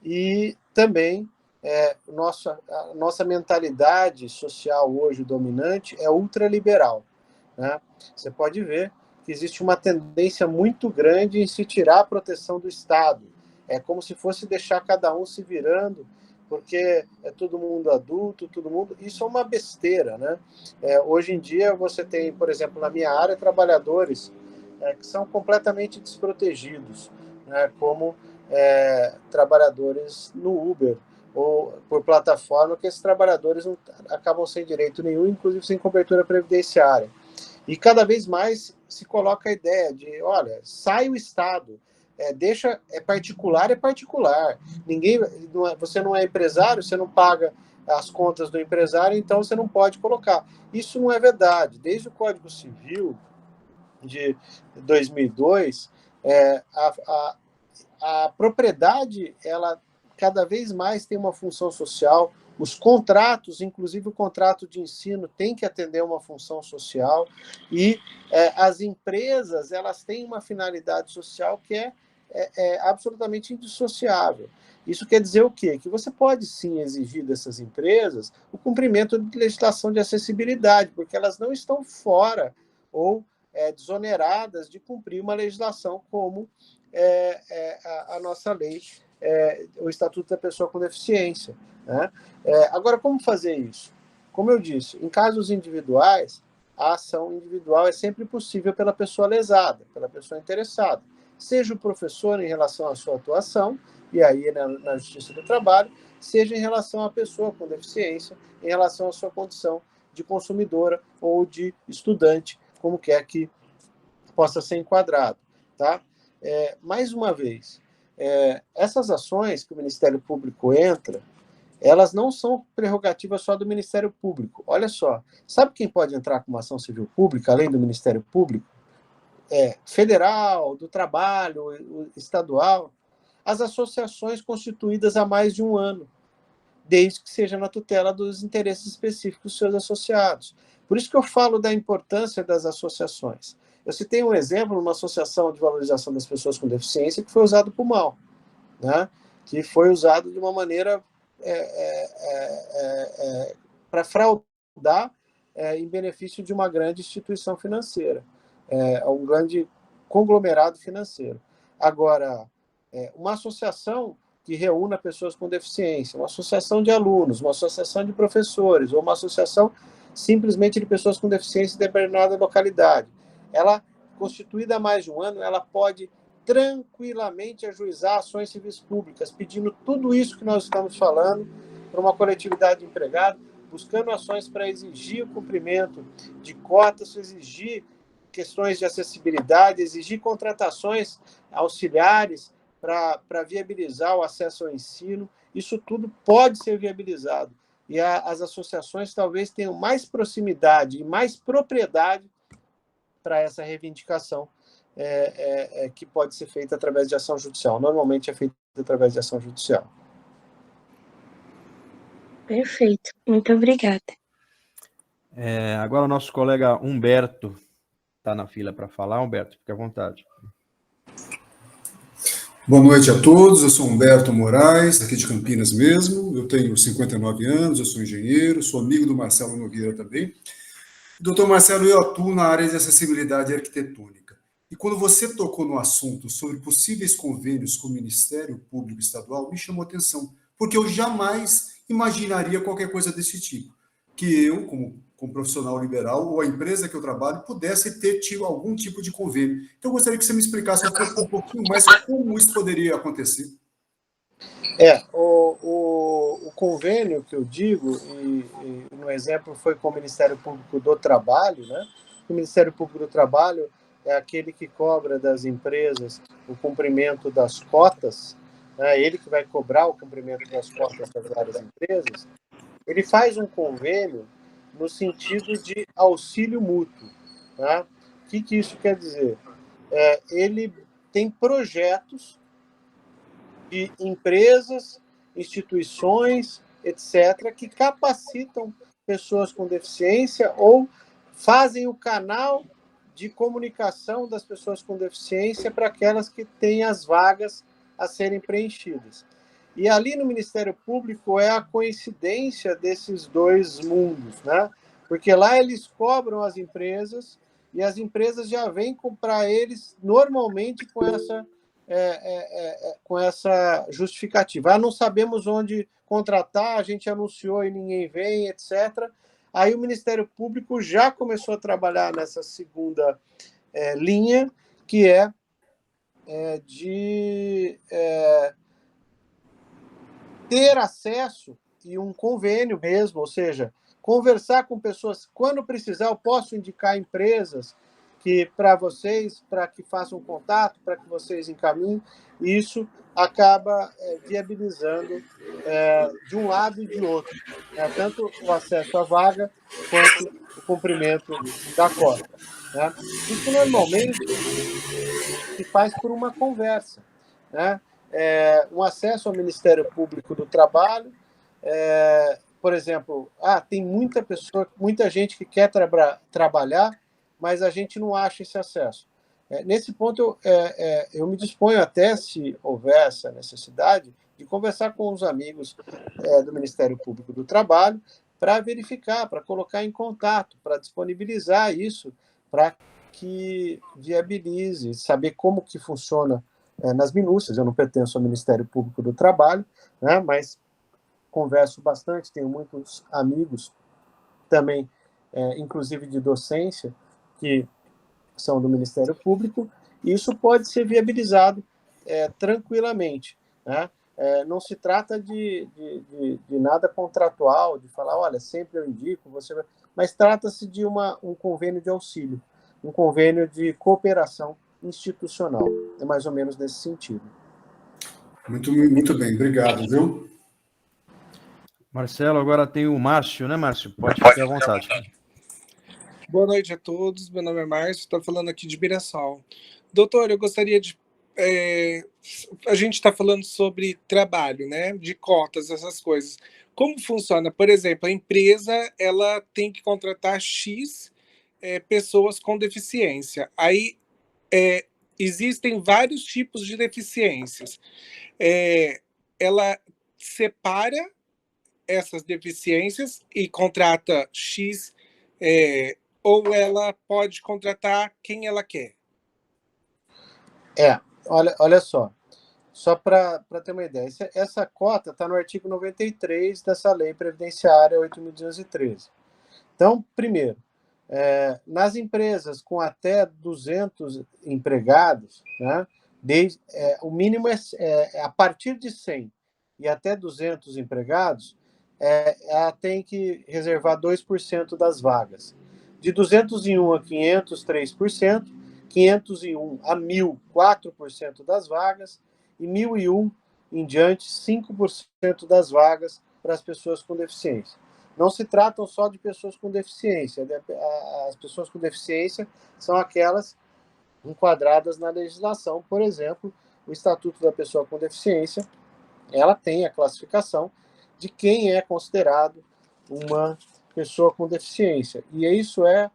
e também a nossa mentalidade social hoje dominante é ultraliberal. Né? Você pode ver que existe uma tendência muito grande em se tirar a proteção do Estado. É como se fosse deixar cada um se virando, porque é todo mundo adulto, todo mundo... Isso é uma besteira, né? Hoje em dia você tem, por exemplo, na minha área, trabalhadores que são completamente desprotegidos, né? Como trabalhadores no Uber ou por plataforma, que esses trabalhadores não acabam sem direito nenhum, inclusive sem cobertura previdenciária. E cada vez mais se coloca a ideia de, olha, sai o Estado, deixa, é particular. Você não é empresário, você não paga as contas do empresário, então você não pode colocar. Isso não é verdade. Desde o Código Civil de 2002, a propriedade, ela cada vez mais têm uma função social. Os contratos, inclusive o contrato de ensino, tem que atender uma função social. E as empresas, elas têm uma finalidade social que é absolutamente indissociável. Isso quer dizer o quê? Que você pode, sim, exigir dessas empresas o cumprimento de legislação de acessibilidade, porque elas não estão fora ou desoneradas de cumprir uma legislação como a nossa lei, o Estatuto da Pessoa com Deficiência. Né? Agora, como fazer isso? Como eu disse, em casos individuais, a ação individual é sempre possível pela pessoa lesada, pela pessoa interessada. Seja o professor em relação à sua atuação, e aí na Justiça do Trabalho, seja em relação à pessoa com deficiência, em relação à sua condição de consumidora ou de estudante, como quer que possa ser enquadrado. Tá? Mais uma vez, essas ações que o Ministério Público entra, elas não são prerrogativas só do Ministério Público. Olha só, sabe quem pode entrar com uma ação civil pública, além do Ministério Público? Federal, do trabalho, estadual, as associações constituídas há mais de um ano, desde que seja na tutela dos interesses específicos dos seus associados. Por isso que eu falo da importância das associações. Eu citei um exemplo, uma associação de valorização das pessoas com deficiência que foi usado por mal, né? Que foi usado de uma maneira para fraudar em benefício de uma grande instituição financeira, um grande conglomerado financeiro. Agora, uma associação que reúna pessoas com deficiência, uma associação de alunos, uma associação de professores, ou uma associação simplesmente de pessoas com deficiência em determinada localidade, ela, constituída há mais de um ano, ela pode tranquilamente ajuizar ações civis públicas, pedindo tudo isso que nós estamos falando para uma coletividade de empregados, buscando ações para exigir o cumprimento de cotas, exigir questões de acessibilidade, exigir contratações auxiliares para viabilizar o acesso ao ensino. Isso tudo pode ser viabilizado. E as associações talvez tenham mais proximidade e mais propriedade para essa reivindicação que pode ser feita através de ação judicial. Normalmente é feita através de ação judicial. Perfeito. Muito obrigada. Agora o nosso colega Humberto está na fila para falar. Humberto, fique à vontade. Boa noite a todos, eu sou Humberto Moraes, aqui de Campinas mesmo, eu tenho 59 anos, eu sou engenheiro, sou amigo do Marcelo Nogueira também. Doutor Marcelo, eu atuo na área de acessibilidade arquitetônica. E quando você tocou no assunto sobre possíveis convênios com o Ministério Público Estadual, me chamou a atenção, porque eu jamais imaginaria qualquer coisa desse tipo. Que eu, como profissional liberal, ou a empresa que eu trabalho, pudesse ter tido algum tipo de convênio. Então, eu gostaria que você me explicasse um pouquinho mais como isso poderia acontecer. O convênio que eu digo, e no exemplo foi com o Ministério Público do Trabalho, né? O Ministério Público do Trabalho é aquele que cobra das empresas o cumprimento das cotas, né? Ele que vai cobrar o cumprimento das cotas das várias empresas. Ele faz um convênio no sentido de auxílio mútuo. Tá? O que isso quer dizer? Ele tem projetos de empresas, instituições, etc., que capacitam pessoas com deficiência ou fazem o canal de comunicação das pessoas com deficiência para aquelas que têm as vagas a serem preenchidas. E ali no Ministério Público é a coincidência desses dois mundos, né? Porque lá eles cobram as empresas e as empresas já vêm para eles normalmente com essa justificativa. Não sabemos onde contratar, a gente anunciou e ninguém vem, etc. Aí o Ministério Público já começou a trabalhar nessa segunda linha, que de ter acesso e um convênio mesmo, ou seja, conversar com pessoas. Quando precisar, eu posso indicar empresas para vocês, para que façam contato, para que vocês encaminhem, e isso acaba viabilizando de um lado e de outro, né? Tanto o acesso à vaga quanto o cumprimento da cota. Né? Isso normalmente se faz por uma conversa, né? um acesso ao Ministério Público do Trabalho. Por exemplo, tem muita gente que quer trabalhar, mas a gente não acha esse acesso. Nesse ponto, eu me disponho até, se houver essa necessidade, de conversar com os amigos do Ministério Público do Trabalho para verificar, para colocar em contato, para disponibilizar isso, para que viabilize, saber como que funciona nas minúcias. Eu não pertenço ao Ministério Público do Trabalho, né, mas converso bastante, tenho muitos amigos também, inclusive de docência, que são do Ministério Público, e isso pode ser viabilizado tranquilamente, né? Não se trata de nada contratual, de falar, olha, sempre eu indico, mas trata-se de um convênio de auxílio, um convênio de cooperação institucional. É mais ou menos nesse sentido. Muito, muito bem, obrigado, viu? Marcelo, agora tem o Márcio, né, Márcio? Pode ficar à vontade. Boa noite a todos, meu nome é Márcio, estou falando aqui de Mirassol. Doutor, eu gostaria de... a gente está falando sobre trabalho, né, de cotas, essas coisas. Como funciona? Por exemplo, a empresa ela tem que contratar X pessoas com deficiência. Aí existem vários tipos de deficiências. Ela separa essas deficiências e contrata X, ou ela pode contratar quem ela quer? Olha só para ter uma ideia, essa cota está no artigo 93 dessa lei previdenciária 8.213. Então, primeiro, nas empresas com até 200 empregados, né, o mínimo a partir de 100 e até 200 empregados, ela tem que reservar 2% das vagas. De 201 a 500, 3%, 501 a 1.000, 4% das vagas, e 1.001 em diante, 5% das vagas para as pessoas com deficiência. Não se tratam só de pessoas com deficiência. As pessoas com deficiência são aquelas enquadradas na legislação. Por exemplo, o Estatuto da Pessoa com Deficiência, ela tem a classificação de quem é considerado uma pessoa com deficiência. E isso é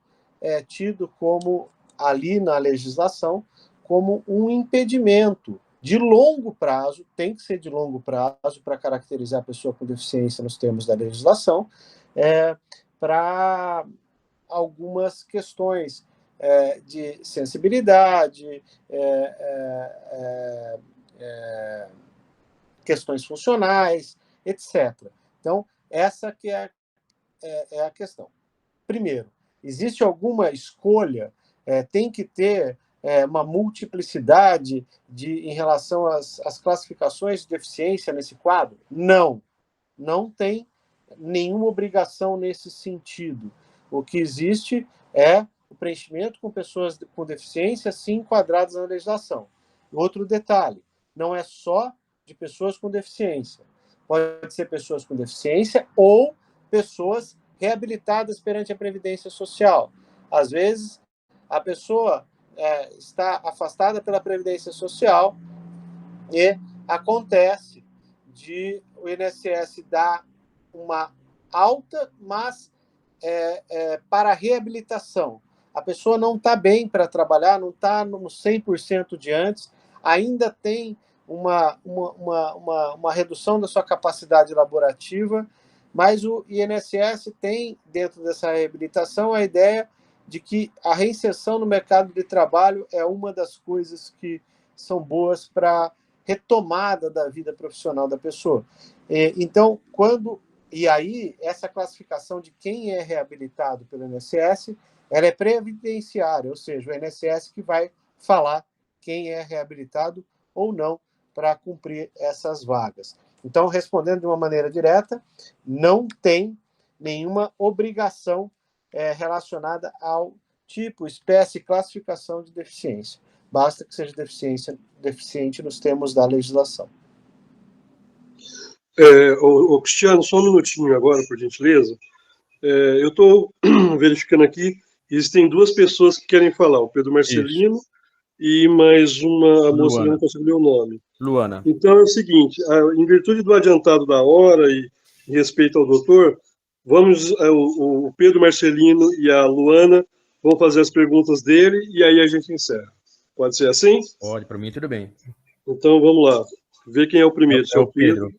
tido como, ali na legislação, como um impedimento de longo prazo, tem que ser de longo prazo para caracterizar a pessoa com deficiência nos termos da legislação, para algumas questões de sensibilidade, questões funcionais, etc. Então, essa que é a questão. Primeiro, existe alguma escolha? Tem que ter uma multiplicidade em relação às classificações de deficiência nesse quadro? Não tem nenhuma obrigação nesse sentido. O que existe é o preenchimento com pessoas com deficiência, sim, enquadradas na legislação. Outro detalhe, não é só de pessoas com deficiência. Pode ser pessoas com deficiência ou pessoas reabilitadas perante a Previdência Social. Às vezes, a pessoa está afastada pela Previdência Social e acontece de o INSS dar uma alta, mas para reabilitação. A pessoa não está bem para trabalhar, não está no 100% de antes, ainda tem uma redução da sua capacidade laborativa, mas o INSS tem, dentro dessa reabilitação, a ideia de que a reinserção no mercado de trabalho é uma das coisas que são boas para retomada da vida profissional da pessoa. Então, e aí, essa classificação de quem é reabilitado pelo INSS, ela é previdenciária, ou seja, o INSS que vai falar quem é reabilitado ou não para cumprir essas vagas. Então, respondendo de uma maneira direta, não tem nenhuma obrigação relacionada ao tipo, espécie, classificação de deficiência. Basta que seja deficiente nos termos da legislação. Cristiano, só um minutinho agora, por gentileza. Eu estou verificando aqui, existem duas pessoas que querem falar, o Pedro Marcelino e mais uma moça que eu Luana. não consigo ler o nome. Luana. Então é o seguinte, em virtude do adiantado da hora e em respeito ao doutor, vamos, o Pedro Marcelino e a Luana vão fazer as perguntas dele e aí a gente encerra. Pode ser assim? Pode, para mim tudo bem. Então vamos lá. Ver quem é o primeiro. É o Pedro.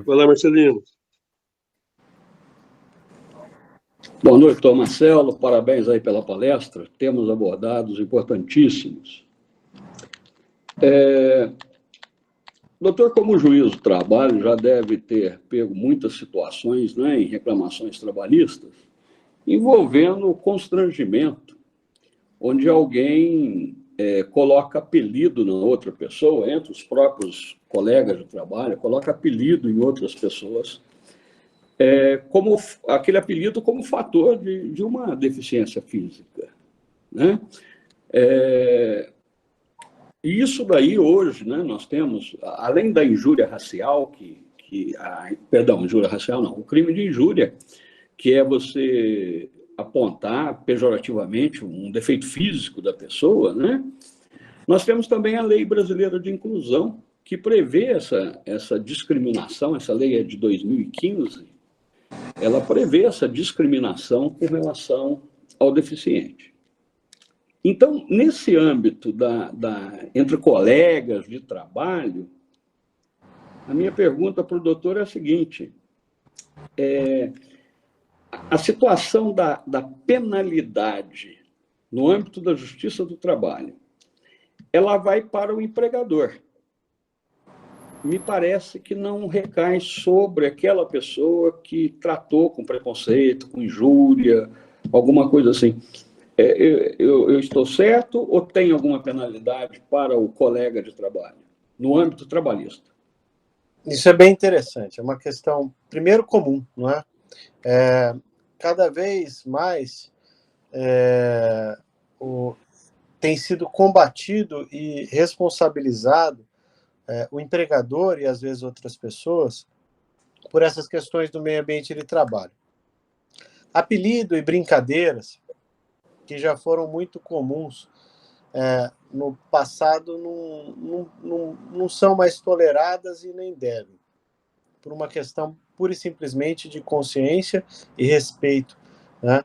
Vai lá, Marcelino. Boa noite, doutor Marcelo. Parabéns aí pela palestra. Temas abordados importantíssimos. Doutor, como juiz do trabalho, já deve ter pego muitas situações, né, em reclamações trabalhistas envolvendo o constrangimento, onde alguém coloca apelido na outra pessoa, entre os próprios colegas de trabalho, coloca apelido em outras pessoas, como aquele apelido como fator de uma deficiência física, né? E isso daí hoje, né, nós temos, além da injúria racial, injúria racial não, o crime de injúria, que é você apontar pejorativamente um defeito físico da pessoa, né? Nós temos também a Lei Brasileira de Inclusão, que prevê essa discriminação, essa lei é de 2015, ela prevê essa discriminação com relação ao deficiente. Então, nesse âmbito entre colegas de trabalho, a minha pergunta para o doutor é a seguinte, a situação da penalidade no âmbito da Justiça do Trabalho, ela vai para o empregador. Me parece que não recai sobre aquela pessoa que tratou com preconceito, com injúria, alguma coisa assim. Eu estou certo ou tem alguma penalidade para o colega de trabalho, no âmbito trabalhista? Isso é bem interessante, é uma questão, primeiro, comum, não é? Cada vez mais tem sido combatido e responsabilizado o empregador e, às vezes, outras pessoas por essas questões do meio ambiente de trabalho. Apelido e brincadeiras que já foram muito comuns no passado não são mais toleradas e nem devem, por uma questão pura e simplesmente de consciência e respeito, né?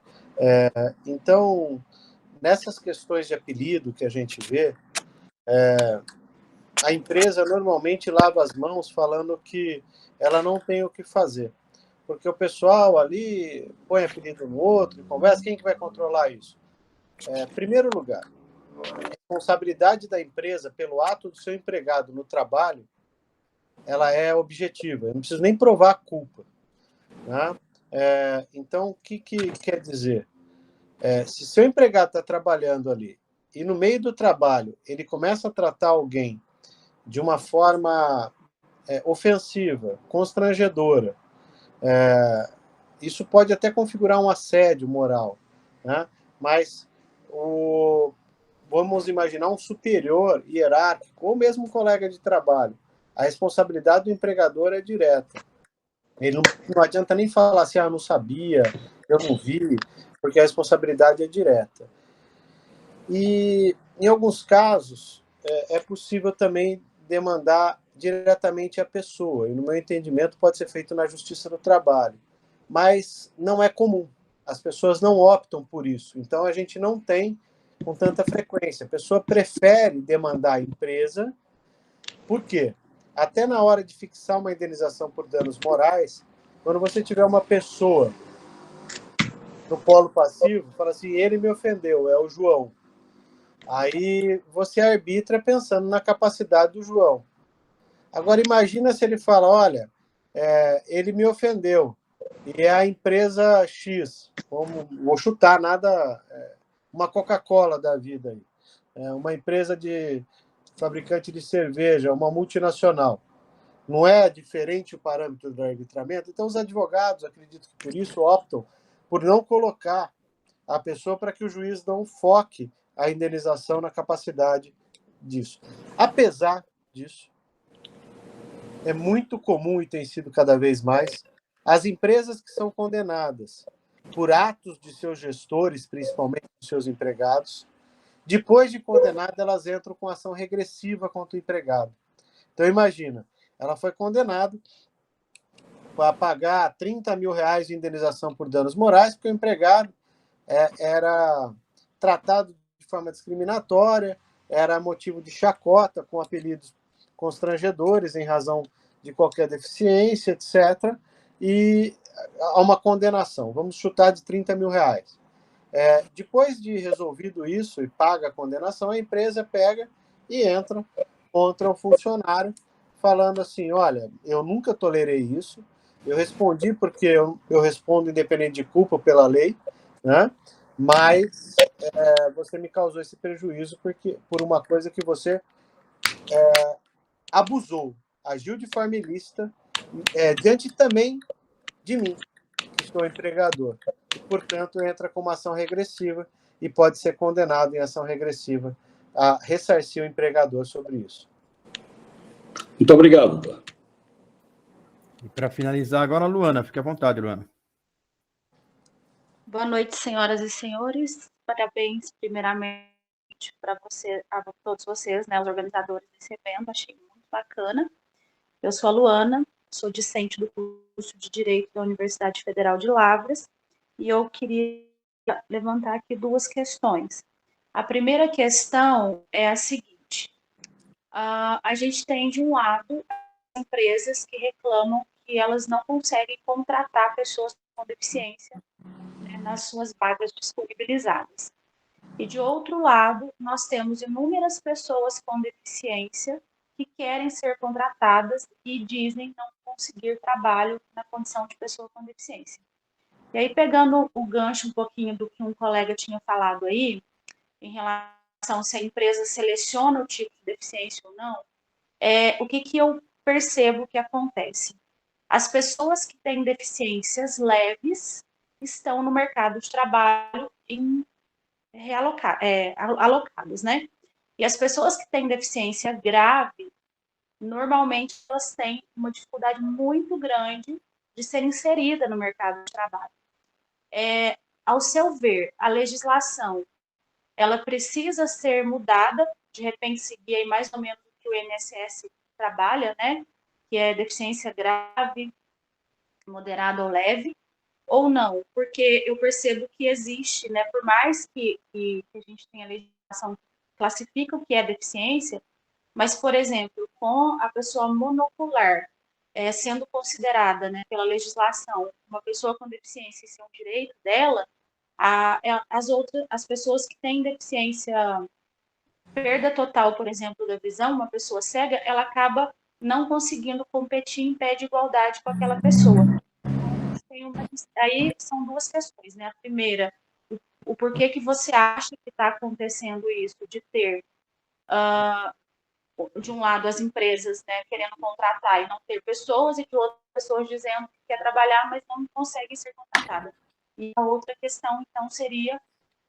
Então, nessas questões de apelido que a gente vê, a empresa normalmente lava as mãos falando que ela não tem o que fazer, porque o pessoal ali põe apelido no outro, conversa, quem que vai controlar isso? Primeiro lugar, a responsabilidade da empresa pelo ato do seu empregado no trabalho, ela é objetiva, eu não preciso nem provar a culpa, né? Então, o que quer dizer? Se seu empregado está trabalhando ali e no meio do trabalho ele começa a tratar alguém de uma forma ofensiva, constrangedora, isso pode até configurar um assédio moral, né? Mas vamos imaginar um superior hierárquico, ou mesmo um colega de trabalho, a responsabilidade do empregador é direta. Ele não adianta nem falar assim, eu não sabia, eu não vi, porque a responsabilidade é direta. E, em alguns casos, é possível também demandar diretamente a pessoa, e, no meu entendimento, pode ser feito na Justiça do Trabalho. Mas não é comum, as pessoas não optam por isso, então a gente não tem com tanta frequência. A pessoa prefere demandar a empresa, por quê? Até na hora de fixar uma indenização por danos morais, quando você tiver uma pessoa no polo passivo, fala assim, ele me ofendeu, é o João. Aí você arbitra pensando na capacidade do João. Agora imagina se ele fala, olha, ele me ofendeu, e é a empresa X, vou chutar nada, uma Coca-Cola da vida aí, uma empresa de fabricante de cerveja, uma multinacional. Não é diferente o parâmetro do arbitramento? Então, os advogados, acredito que por isso, optam por não colocar a pessoa para que o juiz não foque a indenização na capacidade disso. Apesar disso, é muito comum e tem sido cada vez mais as empresas que são condenadas por atos de seus gestores, principalmente dos seus empregados, Depois de condenada, elas entram com ação regressiva contra o empregado. Então, imagina, ela foi condenada a pagar R$30 mil de indenização por danos morais, porque o empregado era tratado de forma discriminatória, era motivo de chacota, com apelidos constrangedores em razão de qualquer deficiência, etc. E há uma condenação, vamos chutar de R$30 mil. Depois de resolvido isso e paga a condenação, a empresa pega e entra contra o funcionário, falando assim, olha, eu nunca tolerei isso, eu respondi porque eu respondo independente de culpa pela lei, né? Mas você me causou esse prejuízo por uma coisa que você abusou, agiu de forma ilícita, diante também de mim, que sou empregador. E, portanto, entra com uma ação regressiva e pode ser condenado em ação regressiva a ressarcir o empregador sobre isso. Muito obrigado, tá? E para finalizar agora, Luana, fique à vontade, Luana. Boa noite, senhoras e senhores. Parabéns, primeiramente, para a todos vocês, né, os organizadores desse evento. Achei muito bacana. Eu sou a Luana, sou discente do curso de Direito da Universidade Federal de Lavras e eu queria levantar aqui duas questões. A primeira questão é a seguinte: a gente tem, de um lado, empresas que reclamam que elas não conseguem contratar pessoas com deficiência, né, nas suas vagas disponibilizadas. E, de outro lado, nós temos inúmeras pessoas com deficiência que querem ser contratadas e dizem não conseguir trabalho na condição de pessoa com deficiência. E aí, pegando o gancho um pouquinho do que um colega tinha falado aí, em relação se a empresa seleciona o tipo de deficiência ou não, o que eu percebo que acontece? As pessoas que têm deficiências leves estão no mercado de trabalho alocadas, né? E as pessoas que têm deficiência grave, normalmente elas têm uma dificuldade muito grande de ser inserida no mercado de trabalho. Ao seu ver, a legislação, ela precisa ser mudada, de repente seguir aí mais ou menos o que o INSS trabalha, né? Que é deficiência grave, moderada ou leve, ou não, porque eu percebo que existe, né, por mais que a gente tenha a legislação que classifica o que é deficiência, mas, por exemplo, com a pessoa monocular sendo considerada, né, pela legislação uma pessoa com deficiência e ser um direito dela, as pessoas que têm deficiência, perda total, por exemplo, da visão, uma pessoa cega, ela acaba não conseguindo competir em pé de igualdade com aquela pessoa. Aí são duas questões, né? A primeira, o porquê que você acha que está acontecendo isso, de ter, de um lado, as empresas, né, querendo contratar e não ter pessoas, e de outras pessoas dizendo que quer trabalhar, mas não conseguem ser contratadas. E a outra questão, então, seria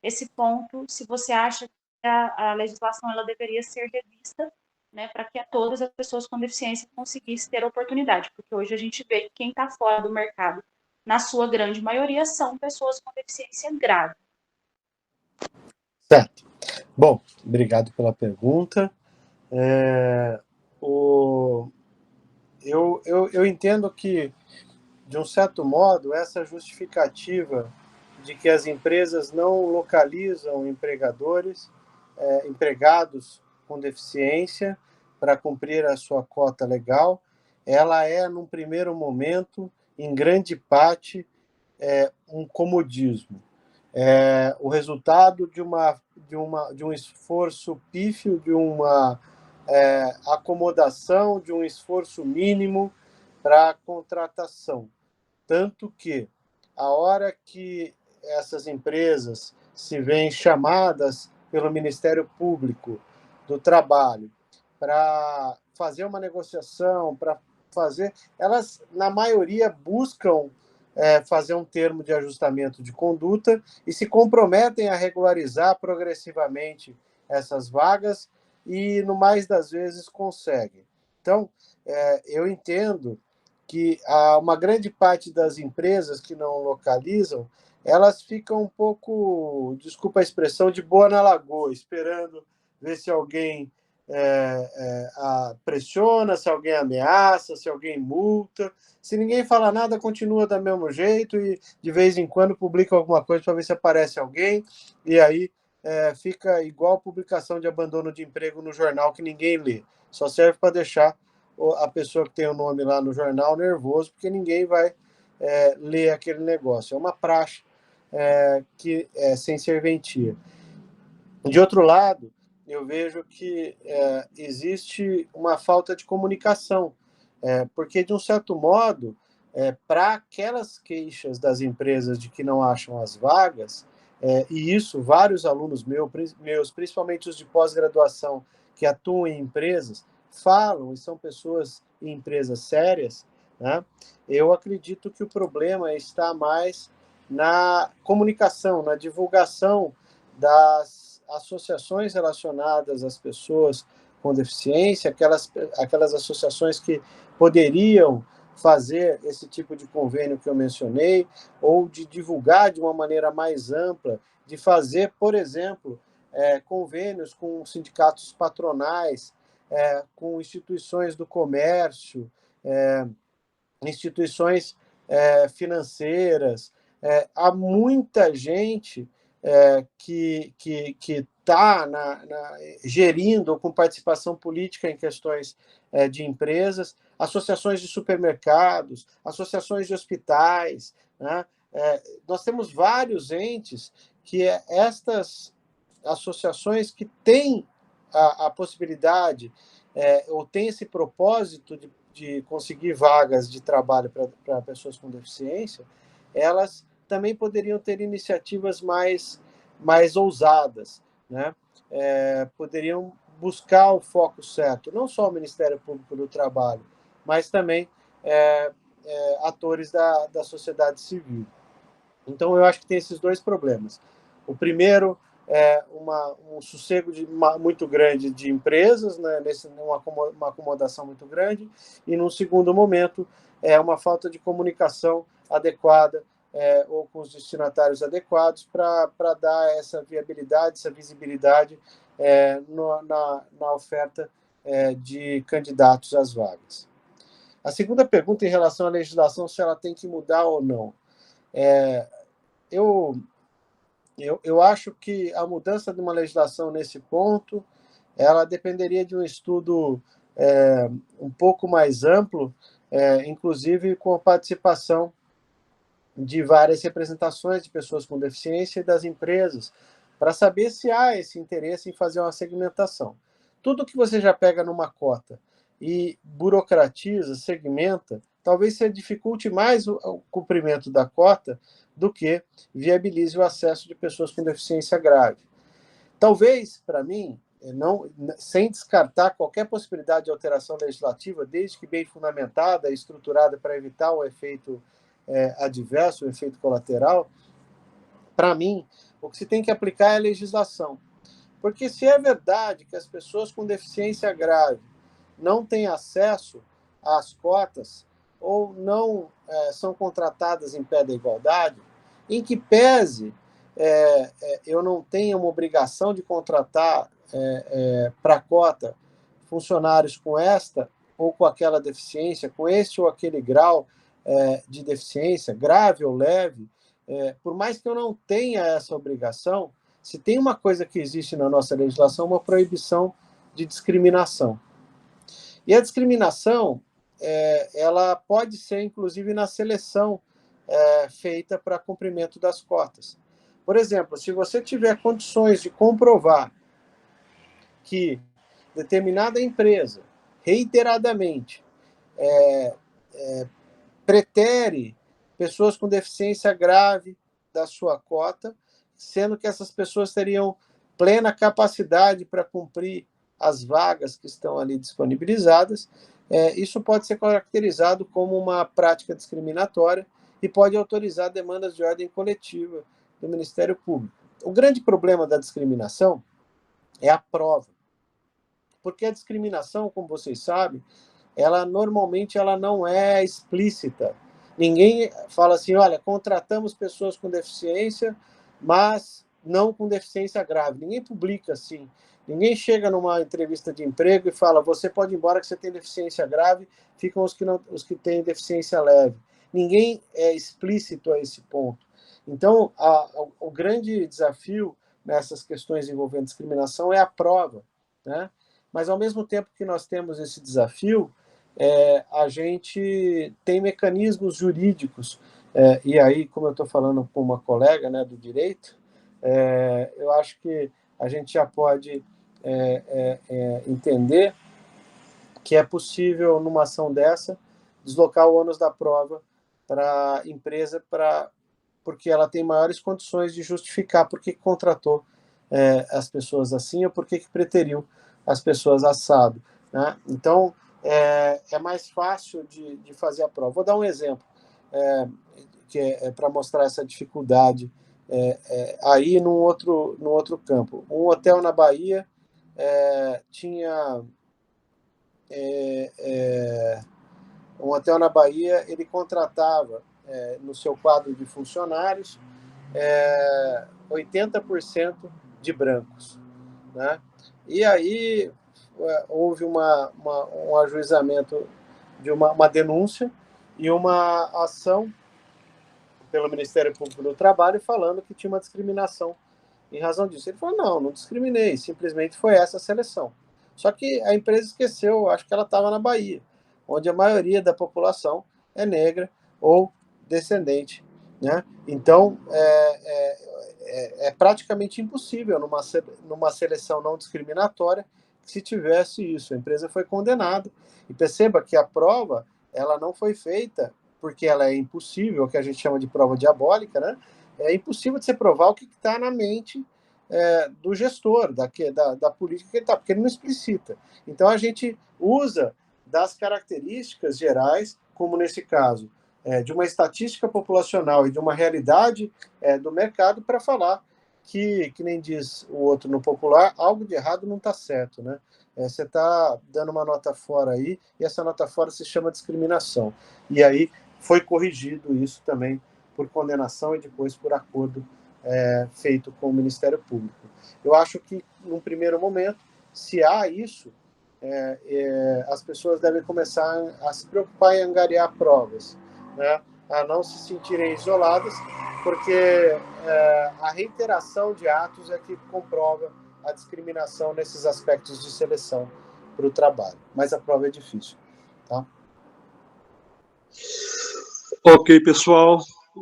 esse ponto, se você acha que a legislação ela deveria ser revista, né, para que todas as pessoas com deficiência conseguissem ter oportunidade, porque hoje a gente vê que quem está fora do mercado, na sua grande maioria, são pessoas com deficiência grave. Certo. Bom, obrigado pela pergunta. Eu entendo que, de um certo modo, essa justificativa de que as empresas não localizam empregados com deficiência para cumprir a sua cota legal, ela é, num primeiro momento, em grande parte, um comodismo. O resultado de um esforço pífio, de uma acomodação, de um esforço mínimo para a contratação. Tanto que, a hora que essas empresas se veem chamadas pelo Ministério Público do Trabalho para fazer uma negociação, elas, na maioria, buscam fazer um termo de ajustamento de conduta e se comprometem a regularizar progressivamente essas vagas e, no mais das vezes, conseguem. Então, eu entendo que uma grande parte das empresas que não localizam, elas ficam um pouco, desculpa a expressão, de boa na lagoa, esperando ver se alguém pressiona, se alguém ameaça, se alguém multa. Se ninguém fala nada, continua do mesmo jeito e de vez em quando publica alguma coisa para ver se aparece alguém, e aí fica igual publicação de abandono de emprego no jornal que ninguém lê. Só serve para deixar a pessoa que tem o nome lá no jornal nervoso, porque ninguém vai ler aquele negócio. É uma praxe que é sem serventia. De outro lado, eu vejo que existe uma falta de comunicação, porque, de um certo modo, para aquelas queixas das empresas de que não acham as vagas, e isso vários alunos meus, principalmente os de pós-graduação, que atuam em empresas, falam, e são pessoas em empresas sérias, né? Eu acredito que o problema está mais na comunicação, na divulgação das associações relacionadas às pessoas com deficiência, aquelas associações que poderiam fazer esse tipo de convênio que eu mencionei, ou de divulgar de uma maneira mais ampla, de fazer, por exemplo, convênios com sindicatos patronais, com instituições do comércio, instituições financeiras. Há muita gente que está gerindo ou com participação política em questões de empresas, associações de supermercados, associações de hospitais, né? Nós temos vários entes que estas associações que têm a possibilidade ou têm esse propósito de conseguir vagas de trabalho para pessoas com deficiência, elas também poderiam ter iniciativas mais ousadas, né? Poderiam buscar o foco certo, não só o Ministério Público do Trabalho, mas também atores da sociedade civil. Então, eu acho que tem esses dois problemas. O primeiro é um sossego muito grande de empresas, né, uma acomodação muito grande, e, num segundo momento, uma falta de comunicação adequada ou com os destinatários adequados para dar essa viabilidade, essa visibilidade na oferta de candidatos às vagas. A segunda pergunta em relação à legislação, se ela tem que mudar ou não. Eu acho que a mudança de uma legislação nesse ponto, ela dependeria de um estudo um pouco mais amplo, inclusive com a participação de várias representações de pessoas com deficiência e das empresas, para saber se há esse interesse em fazer uma segmentação. Tudo que você já pega numa cota e burocratiza, segmenta, talvez você dificulte mais o cumprimento da cota do que viabilize o acesso de pessoas com deficiência grave. Talvez, para mim, sem descartar qualquer possibilidade de alteração legislativa, desde que bem fundamentada e estruturada para evitar o efeito adverso, o efeito colateral, para mim, o que se tem que aplicar é a legislação. Porque se é verdade que as pessoas com deficiência grave não têm acesso às cotas ou não são contratadas em pé da igualdade, em que pese eu não tenha uma obrigação de contratar para a cota funcionários com esta ou com aquela deficiência, com este ou aquele grau de deficiência, grave ou leve, por mais que eu não tenha essa obrigação, se tem uma coisa que existe na nossa legislação, uma proibição de discriminação. E a discriminação, ela pode ser, inclusive, na seleção feita para cumprimento das cotas. Por exemplo, se você tiver condições de comprovar que determinada empresa, reiteradamente, pretere pessoas com deficiência grave da sua cota, sendo que essas pessoas teriam plena capacidade para cumprir as vagas que estão ali disponibilizadas, isso pode ser caracterizado como uma prática discriminatória e pode autorizar demandas de ordem coletiva do Ministério Público. O grande problema da discriminação é a prova, porque a discriminação, como vocês sabem, ela normalmente não é explícita, Ninguém fala assim, olha, contratamos pessoas com deficiência, mas não com deficiência grave. Ninguém publica assim. Ninguém chega numa entrevista de emprego e fala, você pode ir embora que você tem deficiência grave, ficam os que têm deficiência leve. Ninguém é explícito a esse ponto. Então, o grande desafio nessas questões envolvendo discriminação é a prova, né? Mas, ao mesmo tempo que nós temos esse desafio, a gente tem mecanismos jurídicos, e aí, como eu estou falando com uma colega, né, do direito, eu acho que a gente já pode entender que é possível, numa ação dessa, deslocar o ônus da prova para a empresa, porque ela tem maiores condições de justificar por que contratou as pessoas assim ou por que preteriu as pessoas assado, né? Então, é mais fácil de fazer a prova. Vou dar um exemplo, que é para mostrar essa dificuldade aí num outro campo. Um hotel na Bahia tinha... um hotel na Bahia, ele contratava no seu quadro de funcionários 80% de brancos, né? E aí houve um ajuizamento de uma denúncia e uma ação pelo Ministério Público do Trabalho falando que tinha uma discriminação em razão disso. Ele falou, não discriminei, simplesmente foi essa a seleção. Só que a empresa esqueceu, acho que ela estava na Bahia, onde a maioria da população é negra ou descendente, né? Então, é praticamente impossível numa seleção não discriminatória que se tivesse isso. A empresa foi condenada. E perceba que a prova ela não foi feita porque ela é impossível, o que a gente chama de prova diabólica, né? É impossível de você provar o que está na mente do gestor, da política que ele está, porque ele não explicita. Então, a gente usa das características gerais, como nesse caso, de uma estatística populacional e de uma realidade do mercado para falar que nem diz o outro no popular, algo de errado não está certo, né? Você está dando uma nota fora aí, e essa nota fora se chama discriminação. E aí foi corrigido isso também por condenação e depois por acordo feito com o Ministério Público. Eu acho que, num primeiro momento, se há isso, as pessoas devem começar a se preocupar em angariar provas, né? A não se sentirem isoladas, porque a reiteração de atos é que comprova a discriminação nesses aspectos de seleção para o trabalho. Mas a prova é difícil, tá? Ok, pessoal.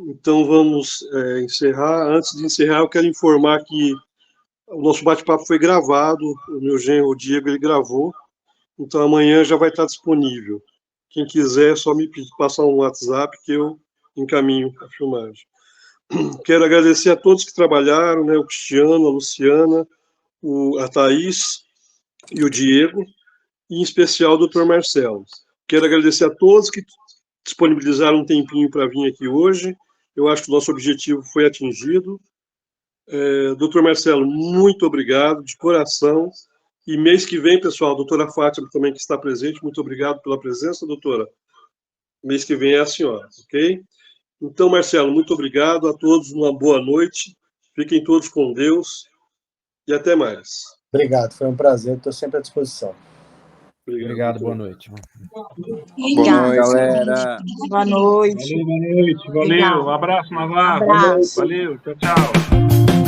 Então, vamos encerrar. Antes de encerrar, eu quero informar que o nosso bate-papo foi gravado. O meu genro, o Diego, ele gravou. Então, amanhã já vai estar disponível. Quem quiser, é só me passar um WhatsApp que eu encaminho a filmagem. Quero agradecer a todos que trabalharam, né? O Cristiano, a Luciana, a Thaís e o Diego, e em especial o Dr. Marcelo. Quero agradecer a todos que disponibilizaram um tempinho para vir aqui hoje. Eu acho que o nosso objetivo foi atingido. Dr. Marcelo, muito obrigado, de coração. E mês que vem, pessoal, a doutora Fátima também que está presente, muito obrigado pela presença, doutora. Mês que vem é a senhora, ok? Então, Marcelo, muito obrigado a todos, uma boa noite. Fiquem todos com Deus e até mais. Obrigado, foi um prazer, estou sempre à disposição. Obrigado, boa noite. Boa noite, galera. Boa noite. Valeu, valeu, um abraço, Navarro. Abraço. Valeu, tchau, tchau.